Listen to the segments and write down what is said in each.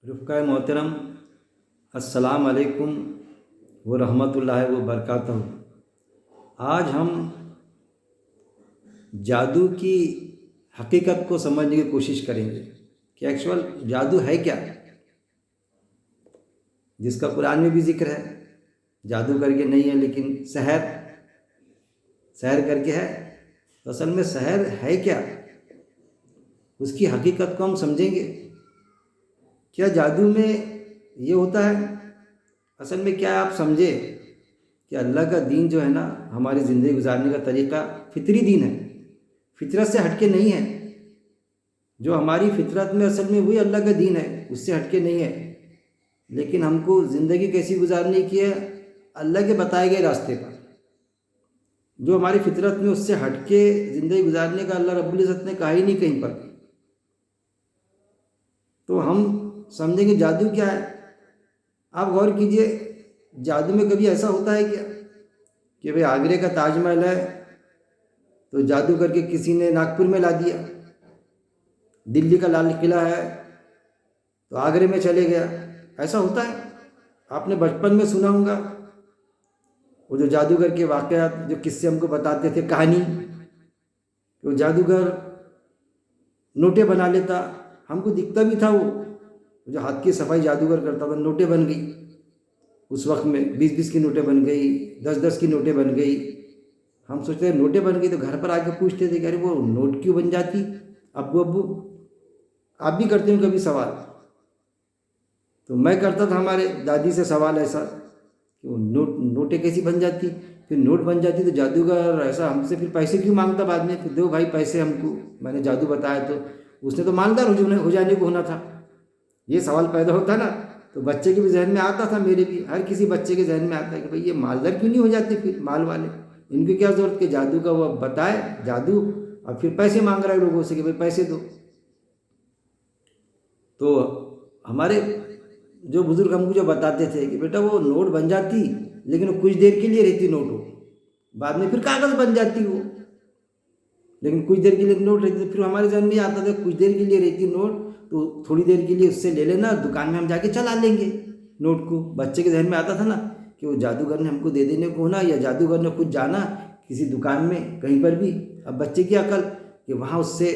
रुफ़क़ाए मोहतरम, अस्सलाम वालेकुम व रहमतुल्लाहि व बरकातहू। आज हम जादू की हकीकत को समझने की कोशिश करेंगे कि एक्चुअल जादू है क्या, जिसका कुरान में भी जिक्र है। जादू करके नहीं है, लेकिन सहर सहर करके है। तो असल में सहर है क्या, उसकी हकीकत को हम समझेंगे। क्या जादू में ये होता है? असल में क्या है, आप समझे कि अल्लाह का दीन जो है ना, हमारी ज़िंदगी गुजारने का तरीक़ा फितरी दीन है, फितरत से हटके नहीं है। जो हमारी फितरत में असल में वही अल्लाह का दीन है, उससे हटके नहीं है। लेकिन हमको ज़िंदगी कैसी गुजारने की है, अल्लाह के बताए गए रास्ते पर। जो हमारी फितरत में उससे हटके ज़िंदगी गुजारने का अल्लाह रब्बुल इज़्ज़त ने कहा ही नहीं कहीं पर। तो हम समझेंगे जादू क्या है। आप गौर कीजिए, जादू में कभी ऐसा होता है क्या कि भाई आगरे का ताजमहल है तो जादू करके किसी ने नागपुर में ला दिया, दिल्ली का लाल किला है तो आगरे में चले गया, ऐसा होता है? आपने बचपन में सुना होगा वो जो जादूगर के वाक़यात, जो किस्से हमको बताते थे, कहानी। वो जादूगर नोटें बना लेता, हमको दिखता भी था। वो जो हाथ की सफाई जादूगर करता था, नोटें बन गई उस वक्त में, 20-20 की नोटें बन गई, 10-10 की नोटें बन गई। हम सोचते थे नोटें बन गई तो घर पर आके पूछते थे कि अरे वो नोट क्यों बन जाती। अब्बू आप भी करते हो कभी सवाल? तो मैं करता था हमारे दादी से सवाल ऐसा कि वो नोटें कैसी बन जाती। फिर नोट बन जाती तो जादूगर ऐसा हमसे फिर पैसे क्यों मांगता बाद में, फिर दो भाई पैसे हमको, मैंने जादू बताया तो उसने तो मालदार हो जाने को होना था। ये सवाल पैदा होता ना, तो बच्चे के भी जहन में आता था, मेरे भी, हर किसी बच्चे के जहन में आता है कि भाई ये मालदार क्यों नहीं हो जाते, फिर माल वाले, इनकी क्या ज़रूरत कि जादू का वो बताए जादू, और फिर पैसे मांग रहा है लोगों से कि भाई पैसे दो। तो हमारे जो बुज़ुर्ग हमको जो बताते थे कि बेटा वो नोट बन जाती, लेकिन वो कुछ देर के लिए रहती नोट, हो बाद में फिर कागज़ बन जाती वो, लेकिन कुछ देर के लिए नोट रहती। तो फिर हमारे जहन में आता था कुछ देर के लिए रहती नोट, तो थोड़ी देर के लिए उससे ले लेना, दुकान में हम जाके चला लेंगे नोट को। बच्चे के जहन में आता था ना कि वो जादूगर ने हमको दे देने को होना, या जादूगर ने खुद जाना किसी दुकान में कहीं पर भी। अब बच्चे की अकल कि वहाँ उससे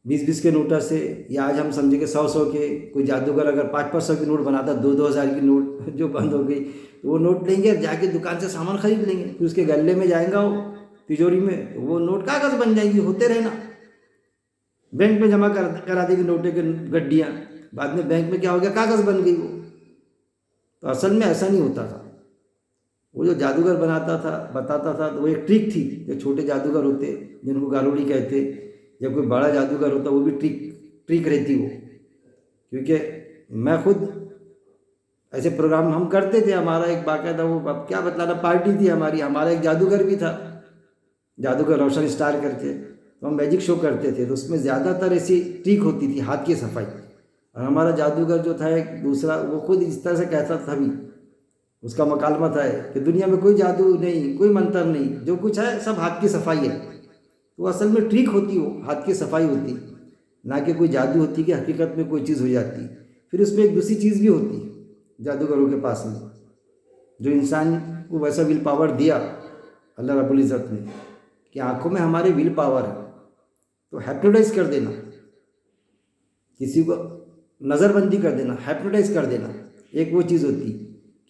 20-20 के नोटा से, या आज हम समझेंगे 100-100 के, कोई जादूगर अगर 500-500 की नोट बनाता, 2-2 हज़ार की नोट जो बंद हो गई, तो वो नोट लेंगे और जाके दुकान से सामान खरीद लेंगे। फिर उसके गले में जाएगा वो तिजोरी में, तो वो नोट कागज़ बन जाएंगी, होते रहना। बैंक में जमा करा देगी नोटें की गड्डियाँ, बाद में बैंक में क्या हो गया, कागज़ बन गई वो। तो असल में ऐसा नहीं होता था। वो जो जादूगर बनाता था, बताता था, तो वो एक ट्रिक थी। जो छोटे जादूगर होते जिनको गारोड़ी कहते, या कोई बड़ा जादूगर होता वो भी ट्रिक रहती वो। क्योंकि मैं खुद ऐसे प्रोग्राम हम करते थे, हमारा एक बाकायदा वो, अब क्या बतलाना, पार्टी थी हमारी, हमारा एक जादूगर भी था, जादूगर रोशन स्टार करके। तो हम मैजिक शो करते थे, तो उसमें ज़्यादातर ऐसी ट्रिक होती थी, हाथ की सफाई। और हमारा जादूगर जो था एक दूसरा, वो खुद इस तरह से कहता था भी, उसका मकालमा था कि दुनिया में कोई जादू नहीं, कोई मंत्र नहीं, जो कुछ है सब हाथ की सफाई है। तो असल में ट्रिक होती, वो हाथ की सफाई होती, ना कि कोई जादू होती कि हकीकत में कोई चीज़ हो जाती। फिर उसमें एक दूसरी चीज़ भी होती जादूगरों के पास में, जो इंसान को वैसा विल पावर दिया अल्लाह रब्बुल इज़्ज़त ने कि आंखों में हमारे विल पावर है। तो हैप्नोटाइज कर देना, किसी को नज़रबंदी कर देना, हैप्नोटाइज कर देना, एक वो चीज़ होती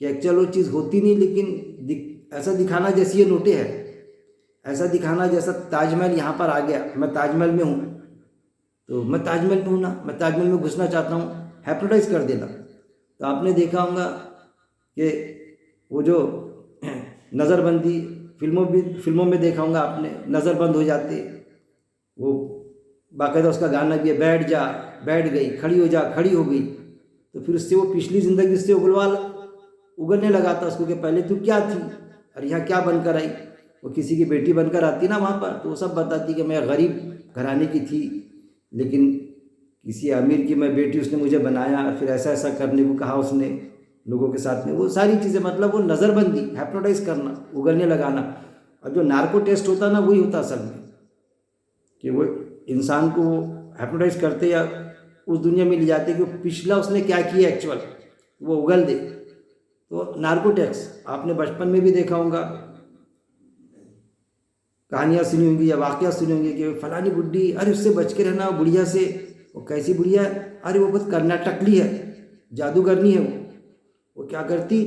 कि एक्चुअल वो चीज़ होती नहीं, लेकिन ऐसा दिखाना जैसी ये नोटें है, ऐसा दिखाना जैसा ताजमहल यहाँ पर आ गया, मैं ताजमहल में हूँ, तो मैं ताजमहल में हूँ ना, मैं ताजमहल में घुसना चाहता हूँ, हैप्नोटाइज कर देना। तो आपने देखा होगा कि वो जो नज़रबंदी फिल्मों में देखा होगा आपने, नज़रबंद हो जाते, वो बाकायदा उसका गाना भी है, बैठ जा बैठ गई, खड़ी हो जा खड़ी हो गई। तो फिर उससे वो पिछली ज़िंदगी उससे उगलने लगा था उसको कि पहले तू क्या थी और यहाँ क्या बनकर आई। वो किसी की बेटी बनकर आती ना वहाँ पर, तो वो सब बताती कि मैं गरीब घराने की थी, लेकिन किसी अमीर की मैं बेटी, उसने मुझे बनाया, फिर ऐसा ऐसा करने को कहा उसने लोगों के साथ में, वो सारी चीज़ें, मतलब वो नज़रबंदी, हैप्नोटाइज करना, उगलने लगाना। अब जो नार्को टेस्ट होता ना, वही होता असल में, कि वो इंसान को हैप्नोटाइज करते या उस दुनिया में ले जाते कि वो पिछला उसने क्या किया एक्चुअल वो उगल दे। तो नार्कोटिक्स आपने बचपन में भी देखा होगा, कहानियाँ सुनी होंगी या वाक़या सुनी होंगी कि फलानी बुढ़ी, अरे उससे बच के रहना, वो बुढ़िया से। वो कैसी बुढ़िया है? अरे वो बहुत कर्नाटकली है, जादूगरनी है। वो क्या करती,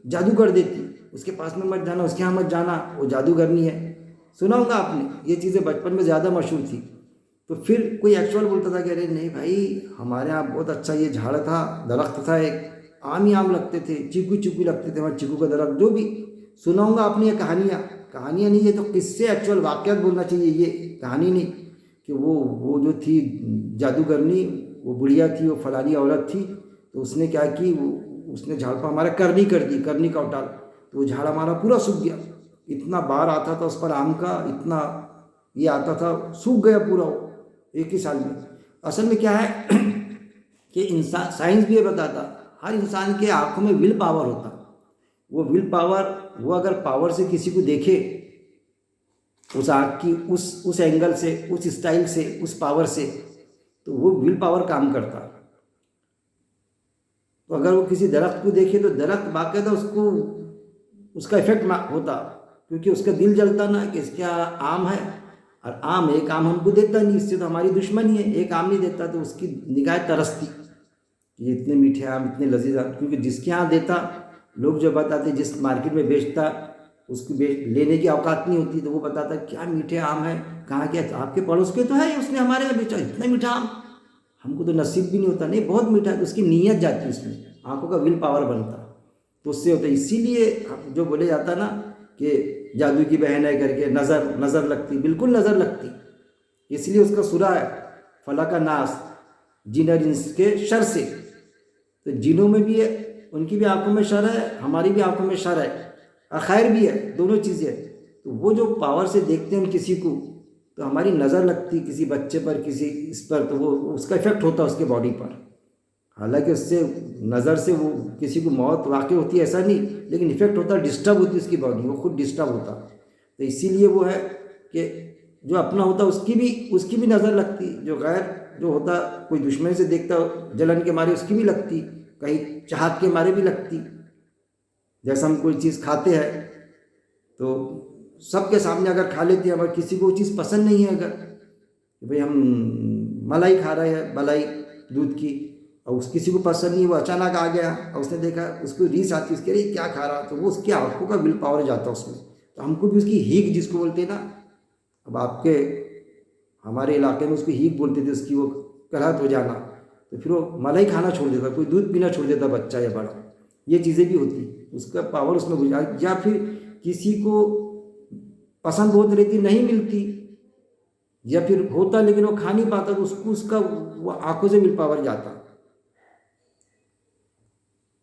जादू कर देती, उसके पास में मत जाना, उसके यहाँ मत जाना, वो जादूगरनी है। सुना होगा आपने, ये चीज़ें बचपन में ज़्यादा मशहूर थी। तो फिर कोई एक्चुअल बोलता था कि अरे नहीं भाई, हमारे यहाँ बहुत अच्छा ये झाड़ था, दरख्त था, एक आम ही आम लगते थे, चीकू चीकू लगते थे, वहाँ चीकू का दरख्त। जो भी सुना होगा आपने, ये कहानियाँ नहीं, ये तो किससे एक्चुअल वाक़यात बोलना चाहिए, ये कहानी नहीं। कि वो जो थी जादूगरनी, वो बुढ़िया थी, वो फलानी औरत थी, तो उसने क्या की, उसने झाड़ पर हमारा करनी कर दी, करनी का उटाल। तो वो झाड़ हमारा पूरा सूख गया। इतना बार आता था उस पर आम का, इतना ये आता था, सूख गया पूरा वो एक ही साल में। असल में क्या है कि इंसान, साइंस भी ये बताता, हर इंसान के आँखों में विल पावर होता। वो विल पावर, वो अगर पावर से किसी को देखे, उस आँख की उस एंगल से, उस स्टाइल से, उस पावर से, तो वो विल पावर काम करता। तो अगर वो किसी दरख्त को देखे तो दरख्त बाकायदा उसको, उसका इफेक्ट होता, क्योंकि उसका दिल जलता ना कि इसका आम है, और आम, एक आम हमको देता नहीं, इससे तो हमारी दुश्मनी है, एक आम नहीं देता। तो उसकी निगाह तरसती कि इतने मीठे आम, इतने लजीज आम, क्योंकि जिसके यहाँ देता, लोग जो बताते, जिस मार्केट में बेचता, उसको लेने की औकात नहीं होती, तो वो बताता क्या मीठे आम है, कहाँ क्या, आपके पड़ोस के तो है, उसने हमारे यहाँ बेचा, इतना मीठा आम, हमको तो नसीब भी नहीं होता, नहीं बहुत मीठा है। तो उसकी नीयत जाती है उसमें, आंखों का विल पावर बनता, तो उससे होता है। इसीलिए जो बोले जाता ना कि जादू की बहन है करके, नज़र लगती, बिल्कुल नज़र लगती। इसलिए उसका सुरा है फला का नास, जिन और इंस के शर से। तो जिनों में भी है, उनकी भी आंखों में शर है, हमारी भी आंखों में शर है, और खैर भी है, दोनों चीज़ें। तो वो जो पावर से देखते हैं हम किसी को, तो हमारी नज़र लगती किसी बच्चे पर, किसी इस पर, तो वो उसका इफेक्ट होता उसके बॉडी पर। हालांकि उससे नज़र से वो किसी को मौत वाक़ई होती है ऐसा नहीं, लेकिन इफेक्ट होता, डिस्टर्ब होती उसकी बॉडी, वो खुद डिस्टर्ब होता। तो इसीलिए वो है कि जो अपना होता उसकी भी नज़र लगती, जो गैर जो होता, कोई दुश्मन से देखता जलन के मारे उसकी भी लगती, कहीं चाहत के मारे भी लगती। जैसा हम कोई चीज़ खाते हैं तो सबके सामने अगर खा लेते हैं, अगर किसी को वो चीज़ पसंद नहीं है, अगर भाई हम मलाई खा रहे हैं, मलाई दूध की, और उस किसी को पसंद नहीं, वो अचानक आ गया और उसने देखा, उसको रीस आती, उसके अरे क्या खा रहा, तो वो उसकी आंखों का विल पावर जाता उसमें। तो हमको भी उसकी हीक जिसको बोलते हैं ना, अब आपके हमारे इलाके में उसको हीक बोलते थे, उसकी वो कराहत हो जाना, तो फिर वो मलाई खाना छोड़ देता, कोई दूध पीना छोड़ देता, बच्चा या बड़ा। ये चीज़ें भी होती, उसका पावर उसमें गुजार। या फिर किसी को पसंद बहुत रहती, नहीं मिलती, या फिर होता लेकिन वो खा नहीं पाता, तो उसको उसका वो आंखों से विल पावर जाता,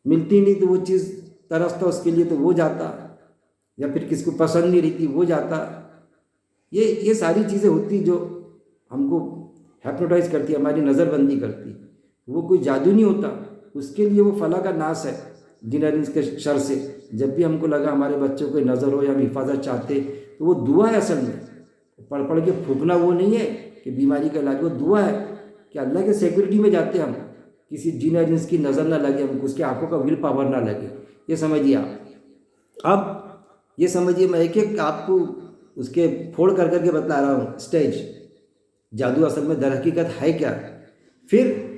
मिलती नहीं तो वो चीज़ तरसता उसके लिए, तो वो जाता। या फिर किसी को पसंद नहीं रहती, वो जाता। ये सारी चीज़ें होती जो हमको हिप्नोटाइज करती, हमारी नज़रबंदी करती। वो कोई जादू नहीं होता, उसके लिए वो फला का नाश है, जिन के शर से। जब भी हमको लगा हमारे बच्चों को नज़र हो या हम हिफाजत चाहते, तो वो दुआ है असल में। पढ़ के फूकना वो नहीं है कि बीमारी का इलाज, वो दुआ है कि अल्लाह के सिक्योरिटी में जाते हम, किसी जिन और इंस की नज़र ना लगे हमको, उसकी आंखों का विल पावर ना लगे। ये समझिए आप। अब ये समझिए, मैं एक आपको उसके फोड़ कर करके बता रहा हूँ स्टेज, जादू असल में दर हकीकत है क्या। फिर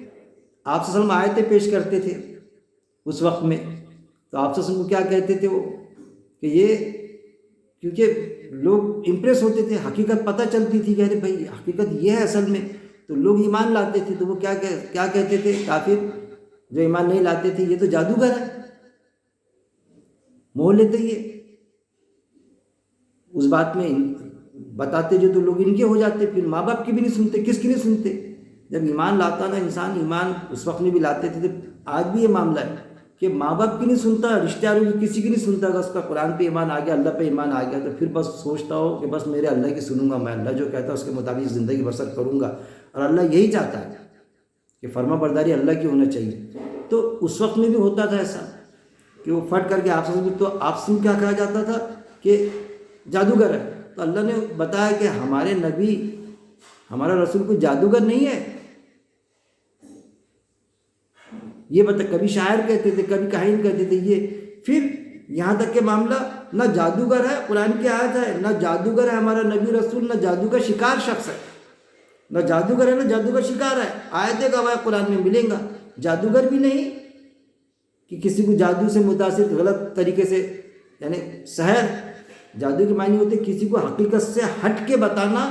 आप असल में आयतें पेश करते थे उस वक्त में, तो आप को क्या कहते थे वो, कि ये, क्योंकि लोग इम्प्रेस होते थे, हकीकत पता चलती थी कि अरे भाई हकीकत ये है असल में, तो लोग ईमान लाते थे। तो वो क्या कहते थे काफिर जो ईमान नहीं लाते थे, ये तो जादूगर है, मोह लेते ये उस बात में बताते जो, तो लोग इनके हो जाते, फिर माँ बाप की भी नहीं सुनते, किसकी नहीं सुनते। जब ईमान लाता ना इंसान, ईमान उस वक्त में भी लाते थे, तो आज भी ये मामला है कि माँ बाप की नहीं सुनता, रिश्तेदारों की किसी की नहीं सुनता। अगर उसका कुरान पे ईमान आ गया, अल्लाह पे ईमान आ गया, तो फिर बस सोचता हो कि बस मेरे अल्लाह की सुनूंगा, मैं अल्लाह जो कहता है उसके मुताबिक ज़िंदगी बसर करूँगा। और अल्लाह यही चाहता है कि फर्मा बरदारी अल्लाह की होना चाहिए। तो उस वक्त में भी होता था ऐसा कि वो फट करके आपस में, तो आपस में क्या कहा जाता था कि जादूगर है। तो अल्लाह ने बताया कि हमारे नबी, हमारा रसूल कोई जादूगर नहीं है, ये बता, कभी शायर कहते थे, कभी काहिन कहते थे, ये फिर यहाँ तक के मामला ना जादूगर है, कुरान की आयत है, ना जादूगर है हमारा नबी रसूल, ना जादू का शिकार शख्स है, ना जादूगर है ना जादू का शिकार है। आयतें गवाह कुरान में मिलेगा। जादूगर भी नहीं कि किसी को जादू से मुतासिर गलत तरीके से, यानी सहर, जादू के मायने होते किसी को हकीकत से हट के बताना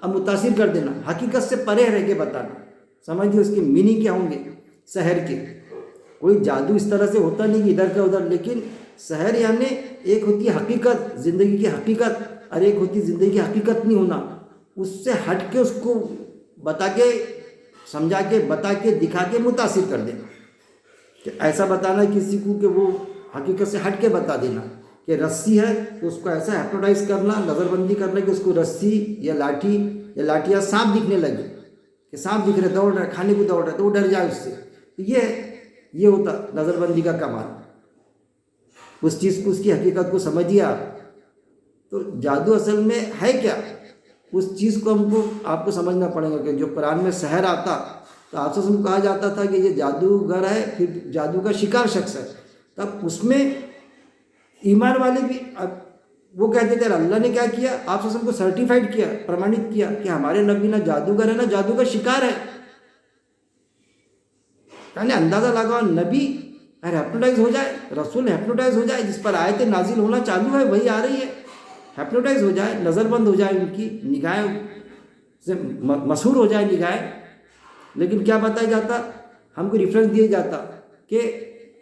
और मुतासिर कर देना, हकीकत से परे रह के बताना। समझिए उसके मीनिंग क्या होंगे सहर के। कोई जादू इस तरह से होता नहीं कि इधर का उधर, लेकिन सहर यानी एक होती है हकीकत, ज़िंदगी की हकीकत, और एक होती है ज़िंदगी की हकीकत नहीं होना, उससे हट के उसको बता के, समझा के, बता के, दिखा के मुतासिर कर देना। कि ऐसा बताना किसी को कि वो हकीकत से हट के बता देना कि रस्सी है तो उसको ऐसा हिप्नोटाइज करना, नज़रबंदी करना कि उसको रस्सी या लाठी या सांप दिखने लगे, कि सांप दिख रहे, दौड़ रहा है, खाने को दौड़ रहा है, तो वो डर जाए उससे। तो ये होता नज़रबंदी का कमाल। उस चीज़ को, उसकी हकीकत को समझिए आप। तो जादू असल में है क्या, उस चीज़ को हमको आपको समझना पड़ेगा। कि जो कुरान में सहर आता तो आपसे को कहा जाता था कि ये जादूगर है, फिर जादू का शिकार शख्स है, तब उसमें ईमान वाले भी, अब वो कहते थे अल्लाह ने क्या किया, आप सब को सर्टिफाइड किया, प्रमाणित किया कि हमारे नबी ना जादूगर है ना जादू का शिकार है। यानी अंदाज़ा लगाओ, नबी हेप्नोटाइज हो जाए, रसूल हेप्नोटाइज हो जाए, जिस पर आयतें नाजिल होना चालू है वही आ रही है, हेप्नोटाइज हो जाए, नज़रबंद हो जाए, उनकी निगाहें से मशहूर हो जाए निगाहें। लेकिन क्या बताया जाता, हमको रेफरेंस दिया जाता कि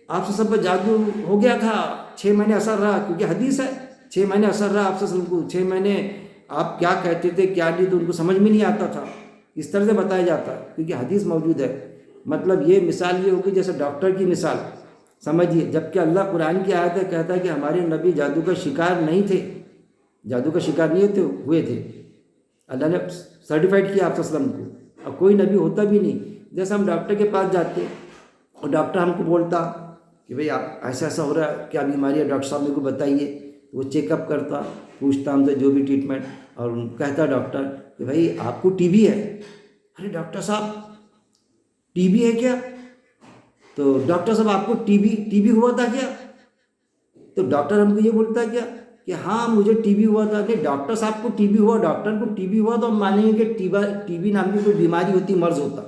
आपसे सब पर जादू हो गया था, 6 महीने असर रहा, क्योंकि हदीस है 6 महीने असर रहा आपसे सबको, 6 महीने आप क्या कहते थे क्या नहीं तो उनको समझ में नहीं आता था। इस तरह से बताया जाता है क्योंकि हदीस मौजूद है। मतलब ये मिसाल ये होगी जैसे डॉक्टर की मिसाल, समझिए, जबकि अल्लाह कुरान की आयत है, कहता है कि हमारे नबी जादू का शिकार नहीं थे, जादू का शिकार नहीं हुए थे। अल्लाह ने सर्टिफाइड किया आप वसल्लम को, और कोई नबी होता भी नहीं। जैसे हम डॉक्टर के पास जाते और डॉक्टर हमको बोलता कि भाई आप ऐसा ऐसा हो रहा है, क्या बीमारी है डॉक्टर साहब मेरे को बताइए, तो वो चेकअप करता, पूछता हमसे जो भी ट्रीटमेंट, और कहता डॉक्टर कि भाई आपको टीबी है। अरे डॉक्टर साहब टीबी है क्या? तो डॉक्टर साहब आपको टीबी हुआ था क्या? तो डॉक्टर हमको ये बोलता है क्या कि हाँ मुझे टीबी हुआ था। नहीं, डॉक्टर साहब को टीबी हुआ, डॉक्टर को टीबी हुआ तो हम मानेंगे कि टीबी नाम की कोई बीमारी होती, मर्ज होता।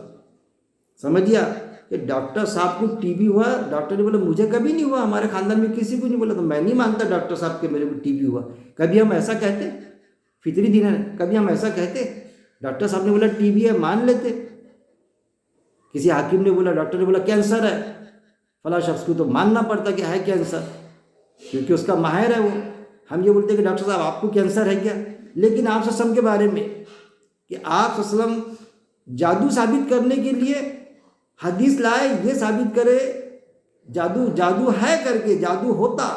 समझिए आप कि डॉक्टर साहब को टीबी हुआ, डॉक्टर ने बोला मुझे कभी नहीं हुआ, हमारे खानदान में किसी को नहीं बोला, तो मैं नहीं मानता डॉक्टर साहब के मेरे को टीबी हुआ। कभी हम ऐसा कहते? फितरी दिन है, कभी हम ऐसा कहते? डॉक्टर साहब ने बोला टीबी है, मान लेते। किसी हाकिम ने बोला, डॉक्टर ने बोला कैंसर है, फला शख्स को तो मानना पड़ता कि है कैंसर, क्योंकि उसका माहिर है वो। हम ये बोलते हैं कि डॉक्टर साहब आपको कैंसर है क्या? लेकिन आप सल्लम के बारे में कि आप सल्लम जादू साबित करने के लिए हदीस लाए, ये साबित करे जादू है करके, जादू होता,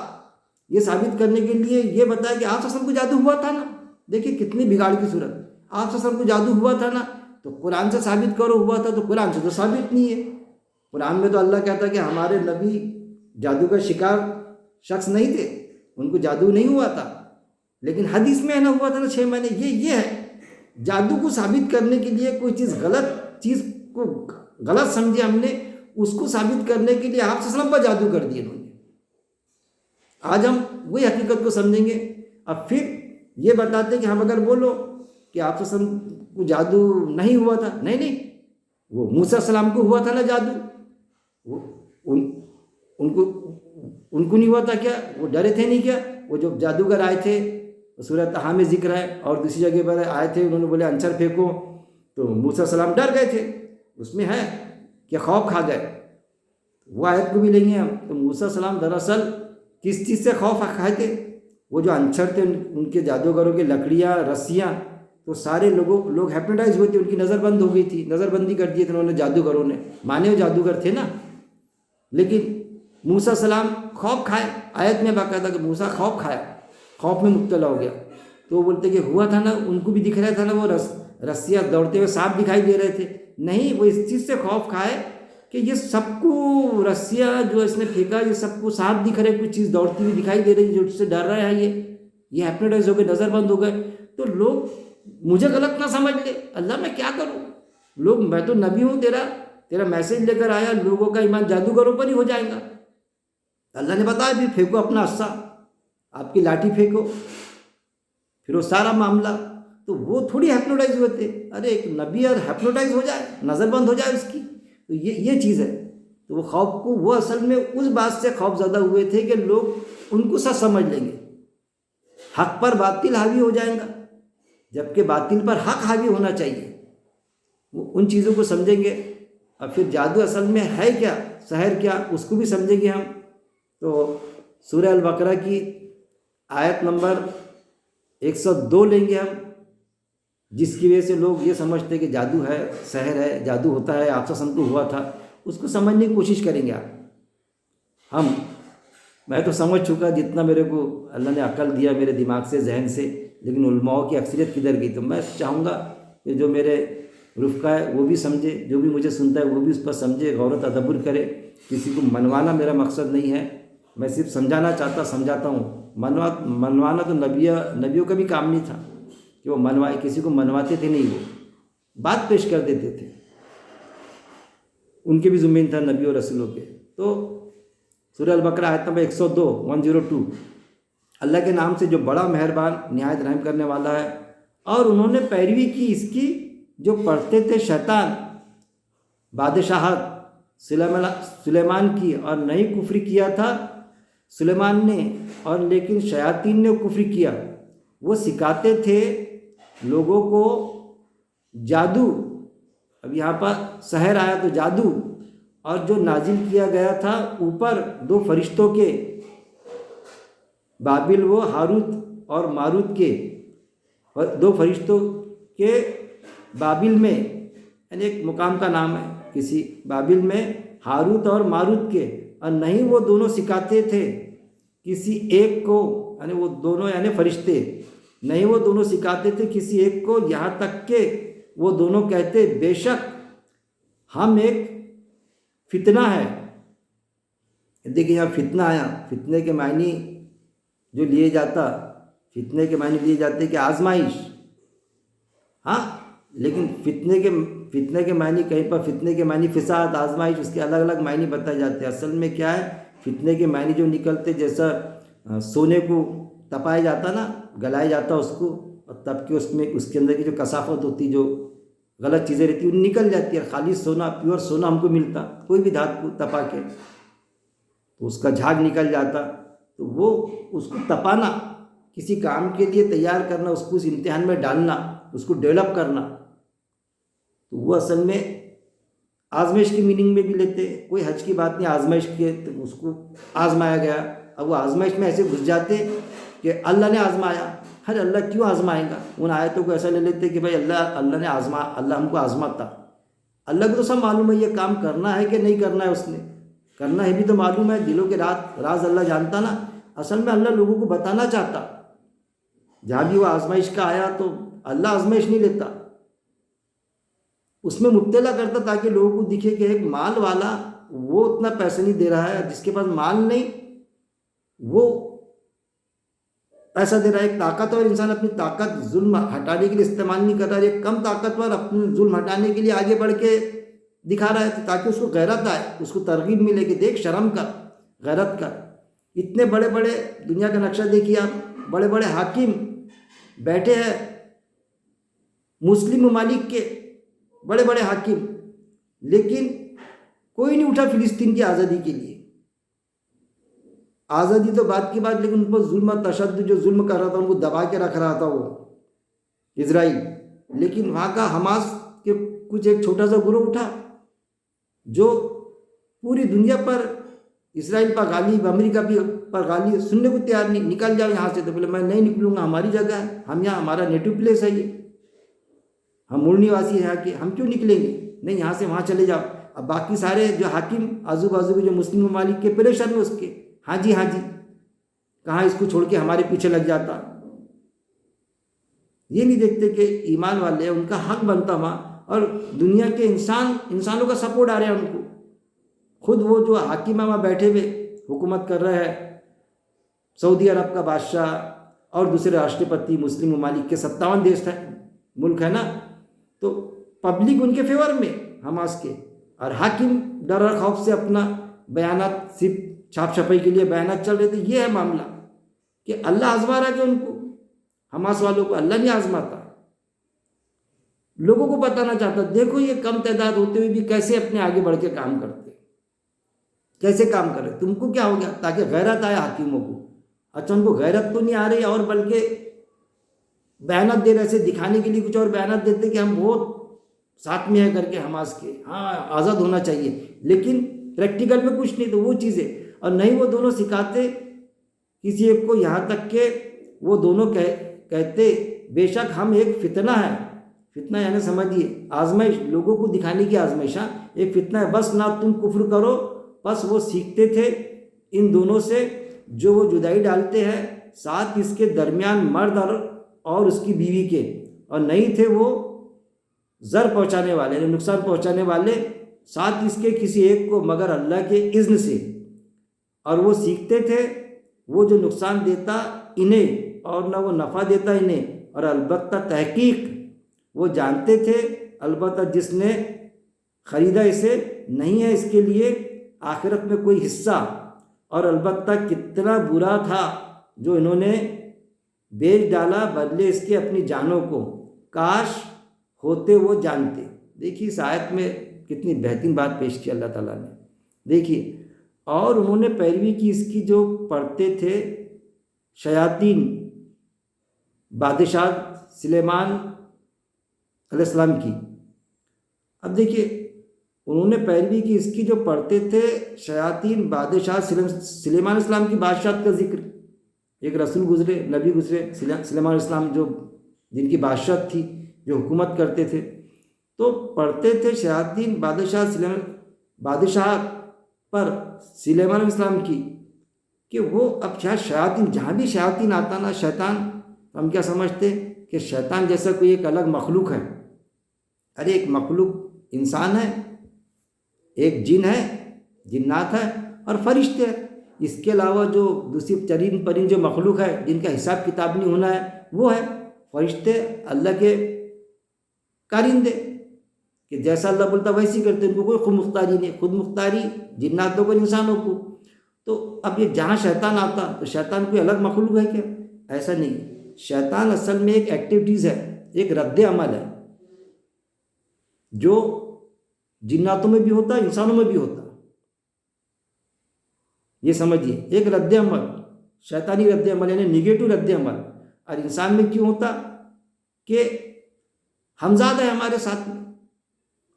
ये साबित करने के लिए ये बताया कि आप सल्लम को जादू हुआ था ना। देखिए कितनी बिगाड़ की सूरत, आप सल्लम को जादू हुआ था ना, तो कुरान से साबित करो हुआ था, तो कुरान से तो साबित नहीं है। कुरान में तो अल्लाह कहता है कि हमारे नबी जादू का शिकार शख्स नहीं थे, उनको जादू नहीं हुआ था, लेकिन हदीस में है ना हुआ था ना 6 महीने। ये है जादू को साबित करने के लिए कोई चीज़ गलत चीज़ को गलत समझे हमने, उसको साबित करने के लिए आप सल्लम पर जादू कर दिए उन्होंने। आज हम वही हकीकत को समझेंगे। अब फिर ये बताते कि हम अगर बोलो कि आप सल्लम को जादू नहीं हुआ था, नहीं, वो मूसा सलाम को हुआ था ना जादू, वो उनको नहीं हुआ था क्या? वो डरे थे नहीं क्या? वो जो जादूगर आए थे, सूरह तहा में जिक्र है, और दूसरी जगह पर आए थे, उन्होंने बोले अंचर फेंको, तो मूसा सलाम डर गए थे, उसमें है कि खौफ खा गए। वो आयत को भी लेंगे हम, तो मूसा सलाम दरअसल किस चीज़ से खौफ खाए थे? वो जो अंचर थे, उनके जादूगरों की लकड़ियाँ, रस्सियाँ, तो सारे लोग हेप्नोटाइज हुए थे, उनकी नज़र बंद हो गई थी, नज़रबंदी कर दी थी उन्होंने, जादूगरों ने, माने वो जादूगर थे ना। लेकिन मूसा सलाम खौफ खाए, आयत में बाकायदा कि मूसा खौफ खाया, खौफ में मुब्तला हो गया। तो वो बोलते कि हुआ था ना, उनको भी दिख रहा था ना, वो रस्सियाँ दौड़ते हुए सांप दिखाई दे रहे थे। नहीं, वो इस चीज़ से खौफ खाए कि ये सबको रस्सियाँ जो इसने फेंका, ये सबको सांप दिख रहे, कुछ चीज़ दौड़ती हुई दिखाई दे रही, जो इससे डर रहा है, ये हेप्नोटाइज हो गए, नज़र बंद हो गए। तो लोग मुझे गलत ना समझ ले, अल्लाह मैं क्या करूँ, लोग, मैं तो नबी हूँ, तेरा तेरा मैसेज लेकर आया, लोगों का ईमान जादूगरों पर ही हो जाएगा। अल्लाह ने बताया भी फेंको अपना अस्सा, आपकी लाठी फेंको, फिर वो सारा मामला। तो वो थोड़ी हैप्नोटाइज हुए थे। अरे एक नबी और हैप्नोटाइज हो जाए, नज़र बंद हो जाए उसकी, तो ये चीज़ है। तो वो खौफ को, वो असल में उस बात से खौफ ज़्यादा हुए थे कि लोग उनको सच समझ लेंगे, हक पर बातिल हावी हो जाएगा, जबकि बातिल पर हक हावी होना चाहिए। वो उन चीज़ों को समझेंगे। और फिर जादू असल में है क्या, सहर क्या, उसको भी समझेंगे हम। तो सूरह अल बकरा की आयत नंबर 102 लेंगे हम, जिसकी वजह से लोग ये समझते कि जादू है, सहर है, जादू होता है, आपसा संतु हुआ था, उसको समझने की कोशिश करेंगे हम। मैं तो समझ चुका जितना मेरे को अल्लाह ने अकल दिया मेरे दिमाग से, जहन से, लेकिन उलमाओं की अक्सरियत किधर गई। तो मैं चाहूँगा कि जो मेरे रुफ़का है वो भी समझे, जो भी मुझे सुनता है वो भी उस पर समझे, गौर तदब्बुर करे। किसी को मनवाना मेरा मकसद नहीं है, मैं सिर्फ समझाता हूँ। मनवाना तो नबियों का भी काम नहीं था कि वो मनवाए, किसी को मनवाते थे नहीं, वो बात पेश कर देते थे, उनके भी ज़ुम्मेन था नबी और रसूलों के। तो सूरह अल बकरा आयत नंबर 102 अल्लाह के नाम से जो बड़ा मेहरबान निहायत रहम करने वाला है। और उन्होंने पैरवी की इसकी जो पढ़ते थे शैतान, बादशाहत सुलेमान की, और नहीं कुफ्री किया था सुलेमान ने, और लेकिन शयातीन ने कुफ्री किया। वो सिखाते थे लोगों को जादू। अब यहाँ पर सहर आया तो जादू, और जो नाजिल किया गया था ऊपर 2 फरिश्तों के, बाबिल वो हारूत और मारूत के, और 2 फरिश्तों के बाबिल में, यानी एक मुकाम का नाम है किसी बाबिल में, हारूत और मारूत के। और नहीं वो दोनों सिखाते थे किसी एक को, यानी वो दोनों यानी फरिश्ते, नहीं वो दोनों सिखाते थे किसी एक को, यहाँ तक के वो दोनों कहते बेशक हम एक फितना है। देखिए यहाँ फितना आया, फितने के मायने जो लिए जाता, फितने के मायने लिए जाते कि आजमाइश, हाँ, लेकिन फितने के मायने कहीं पर फितने के मायने फिसाद, आजमाइश, उसके अलग अलग मायने बताए जाते हैं। असल में क्या है, फितने के मायने जो निकलते, जैसा सोने को तपाया जाता ना, गलाया जाता उसको, और तब के उसमें उसके अंदर की जो कसाफत होती, जो गलत चीज़ें रहती, वो निकल जाती है। खाली सोना, प्योर सोना हमको मिलता, कोई भी धातु तपा के तो उसका झाग निकल जाता। तो वो उसको तपाना, किसी काम के लिए तैयार करना, उसको उस इम्तिहान में डालना, उसको डेवलप करना, तो वो असल में आजमाइश की मीनिंग में भी लेते। कोई हज की बात नहीं, आजमाइश की, तो उसको आजमाया गया। अब वो आजमाइश में ऐसे घुस जाते कि अल्लाह ने आजमाया। हर अल्लाह क्यों आजमाएगा? उन आयतों को ऐसा ले लेते कि भाई अल्लाह ने अल्लाह हमको आजमाता। अल्लाह को तो सब मालूम है ये काम करना है कि नहीं करना है, उसने करना है भी तो मालूम है, दिलों के राज अल्लाह जानता ना। असल में अल्लाह लोगों को बताना चाहता। जहाँ भी वो आजमाइश का आया तो अल्लाह आजमाइश नहीं लेता, उसमें मुब्तला करता ताकि लोगों को दिखे कि एक माल वाला वो उतना पैसे नहीं दे रहा है, जिसके पास माल नहीं वो पैसा दे रहा है। एक ताकतवर इंसान अपनी ताकत जुल्म हटाने के लिए इस्तेमाल नहीं कर रहा है, एक कम ताकतवर अपनी जुल्म हटाने के लिए आगे बढ़ के दिखा रहा है, ताकि उसको गैरत आए, उसको तरगीब मिले कि देख शर्म कर, गैरत कर। इतने बड़े बड़े दुनिया का नक्शा देखिए आप, बड़े बड़े हाकिम बैठे हैं मुस्लिम ममालिक के, बड़े बड़े हाकिम, लेकिन कोई नहीं उठा फिलिस्तीन की आज़ादी के लिए। आज़ादी तो बात की बात, लेकिन उन पर जुल्म तशद्दुद जो जुल्म कर रहा था, उनको दबा के रख रहा था वो इजराइल। लेकिन वहाँ का हमास के कुछ एक छोटा सा ग्रुप उठा जो पूरी दुनिया पर इसराइल पर गाली, अमेरिका भी पर गाली सुनने को तैयार नहीं। निकल जाओ यहाँ से, तो बोले मैं नहीं निकलूँगा, हमारी जगह है, हम यहाँ, हमारा नेटिव प्लेस है ये, हम मूल निवासी है यहाँ के, हम क्यों निकलेंगे, नहीं यहाँ से वहाँ चले जाओ। अब बाकी सारे जो हाकिम आजू बाजू के जो मुस्लिम ममालिक के परेशान में उसके, हाँ जी कहाँ इसको छोड़ के हमारे पीछे लग जाता। ये नहीं देखते कि ईमान वाले उनका हक बनता वहाँ, और दुनिया के इंसानों का सपोर्ट आ रहा है उनको। खुद वो जो हाकिम वहाँ बैठे हुए हुकूमत कर रहे हैं, सऊदी अरब का बादशाह और दूसरे राष्ट्रपति, मुस्लिम ममालिक के 57 देश मुल्क है ना, तो पब्लिक उनके फेवर में हमास के, और हाकिम डर और खौफ से अपना बयानात सिर्फ छाप छपाई के लिए बयानात चल रहे थे। ये है मामला कि अल्लाह आजमा रहा है कि उनको, हमास वालों को अल्लाह नहीं आजमाता, लोगों को बताना चाहता। देखो ये कम तादाद होते हुए भी कैसे अपने आगे बढ़ के काम करते, कैसे काम कर रहे। तुमको क्या हो गया? ताकि गैरत आए हाकिमों को। अच्छा, उनको गैरत तो नहीं आ रही और बल्कि बयानत दे रहे, ऐसे दिखाने के लिए कुछ और बयानत देते कि हम बहुत साथ में है करके हमास के, हाँ आज़ाद होना चाहिए, लेकिन प्रैक्टिकल में कुछ नहीं। तो वो चीज़ें, और नहीं वो दोनों सिखाते किसी एक को, यहाँ तक के वो दोनों कहते बेशक हम एक फितना है। फितना यानी समझिए आजमाइश, लोगों को दिखाने की आजमाइश। एक फितना है, बस ना तुम कुफ्र करो। बस वो सीखते थे इन दोनों से, जो वो जुदाई डालते हैं साथ इसके दरमियान मर्द और उसकी बीवी के, और नहीं थे वो ज़र पहुँचाने वाले, नुकसान पहुँचाने वाले साथ इसके किसी एक को मगर अल्लाह के इज़्न से। और वो सीखते थे वो जो नुकसान देता इन्हें और ना वो नफ़ा देता इन्हें, और अलबत्ता तहकीक वो जानते थे, अलबत्ता जिसने ख़रीदा इसे नहीं है इसके लिए आखिरत में कोई हिस्सा, और अलबत्ता कितना बुरा था जो इन्होंने बेच डाला बदले इसके अपनी जानों को, काश होते वो जानते। देखिए इस आयत में कितनी बेहतरीन बात पेश की अल्लाह ताला ने। देखिए, और उन्होंने पैरवी की इसकी जो पढ़ते थे शयातीन बादशाह सुलेमान अलैहिस्सलाम की। अब देखिए उन्होंने पैरवी की इसकी जो पढ़ते थे शयातीन बादशाह सुलेमान इस्लाम की बादशाहत का जिक्र। एक रसूल गुजरे, नबी गुजरे, सुलेमान इस्लाम जो जिनकी बादशाहत थी, जो हुकूमत करते थे, तो पढ़ते थे शयातीन बादशाह पर सुलेमान इस्लाम की, कि वो अब शयातीन, जहाँ भी शयातीन आता ना शैतान, हम क्या समझते कि शैतान जैसा कोई एक अलग मखलूक है। अरे एक मखलूक इंसान है, एक जिन है, जिन्नात है, और फरिश्ते हैं। इसके अलावा जो दूसरी चरीन परिन जो मखलूक है जिनका हिसाब किताब नहीं होना है, वो है फरिश्ते, अल्लाह के कारिंदे, कि जैसा अल्लाह बोलता वैसे ही करते, उनको कोई खुद मुख्तारी नहीं। खुद मुख्तारी जिन्नातों को, इंसानों को। तो अब ये जहाँ शैतान आता तो शैतान कोई अलग मखलूक है क्या? ऐसा नहीं। शैतान असल में एक एक्टिविटीज़ है, एक रद्द अमल है जो जिन्नातों में भी होता है, इंसानों में भी होता है। ये समझिए, एक रद्द अमल, शैतानी रद्द अमल यानी निगेटिव रद्द अमल। और इंसान में क्यों होता कि हमजाद है हमारे साथ में,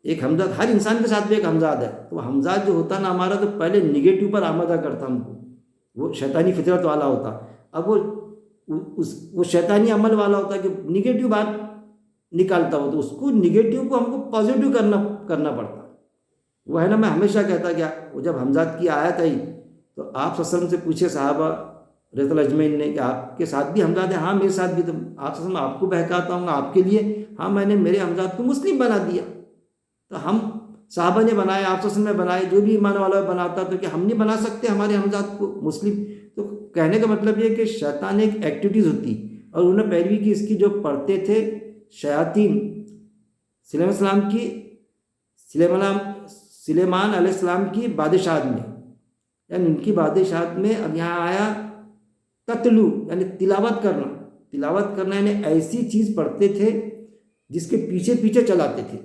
एक हमजाद हर इंसान के साथ में एक हमजाद है। तो हमजाद जो होता ना हमारा, तो पहले निगेटिव पर आमादा करता हमको, वो शैतानी फितरत वाला होता। अब वो शैतानी अमल वाला होता कि निगेटिव बात निकालता हो, तो उसको निगेटिव को हमको पॉजिटिव करना पड़ता। वो है ना, मैं हमेशा कहता क्या, वो जब हमजाद की आयत आई तो आप सल्लल्लाहु से पूछे साहबा रज़ियल्लाहु अजमईन ने कि आपके साथ भी हमजाद है? हाँ मेरे साथ भी। तो आप सल्लल्लाहु आपको बहकाता हूँ आपके लिए, हाँ मैंने मेरे हमजाद को मुस्लिम बना दिया। तो हम साहबा ने बनाए, आप सल्लल्लाहु ने बनाए, जो भी ईमान वाला बनाता, तो क्या हम नहीं बना सकते हमारे हमजाद को मुस्लिम? तो कहने का मतलब ये कि शैतान एक एक्टिविटीज़ होती, और उन्होंने पैरवी की इसकी जो पढ़ते थे शयातीन सुलेमान की, सुलेमान अलैहिस्सलाम की बादशाहत में, यानी उनकी बादशाहत में। अब यहाँ आया ततलू यानी तिलावत करना यानी ऐसी चीज़ पढ़ते थे जिसके पीछे पीछे चलाते थे।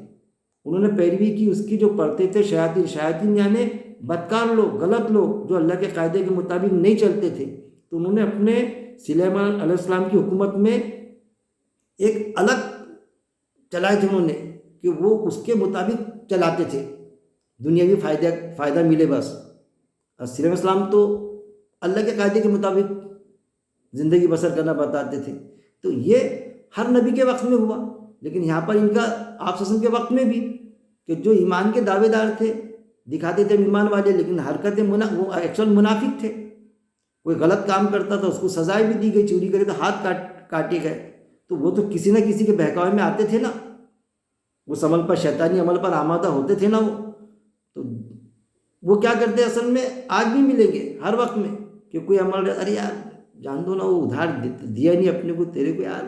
उन्होंने पैरवी की उसकी जो पढ़ते थे शयातीन यानी बदकार लोग, गलत लोग, जो अल्लाह के कायदे के मुताबिक नहीं चलते थे। तो उन्होंने अपने सुलेमान अलैहिस्सलाम की हुकूमत में एक अलग चलाए थे उन्होंने, कि वो उसके मुताबिक चलाते थे, दुनियावी फ़ायदा मिले बस। और सुलेमान अलैहिस्सलाम तो अल्लाह के कायदे के मुताबिक ज़िंदगी बसर करना बताते थे। तो ये हर नबी के वक्त में हुआ, लेकिन यहाँ पर इनका आप सल्लल्लाहु के वक्त में भी, कि जो ईमान के दावेदार थे, दिखाते थे ईमान वाले, लेकिन हरकतें वो एक्चुअल मुनाफिक थे। कोई गलत काम करता था उसको सजाएं भी दी गई, चोरी करे तो हाथ काटे गए। तो वो तो किसी न किसी के बहकावे में आते थे ना, उस अमल पर, शैतानी अमल पर आमादा होते थे ना वो। तो वो क्या करते असल में, आज भी मिलेंगे हर वक्त में, कि कोई अमल, अरे यार जान दो ना, वो उधार दिया नहीं अपने को, तेरे को यार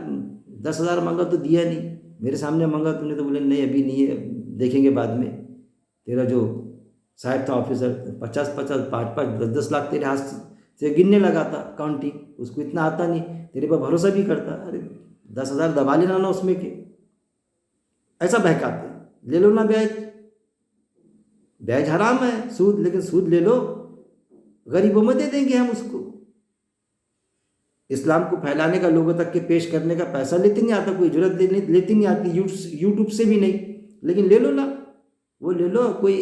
10,000 मांगा तो दिया नहीं, मेरे सामने मांगा तूने तो बोले नहीं अभी नहीं है, देखेंगे बाद में। तेरा जो साहब था ऑफिसर 50-50 5-5 10-10 लाख तेरे हाथ से गिनने लगा था काउंटिंग, उसको इतना आता नहीं, तेरे पर भरोसा भी करता, अरे 10,000 दबा लेना ना उसमें के, ऐसा बहकाते। ले लो ना ब्याज, ब्याज हराम है सूद, लेकिन सूद ले लो, गरीबों में दे देंगे हम उसको। इस्लाम को फैलाने का, लोगों तक के पेश करने का पैसा लेते नहीं आता, कोई जरूरत लेती नहीं आती, यूट्यूब से भी नहीं, लेकिन ले लो ना, वो ले लो, कोई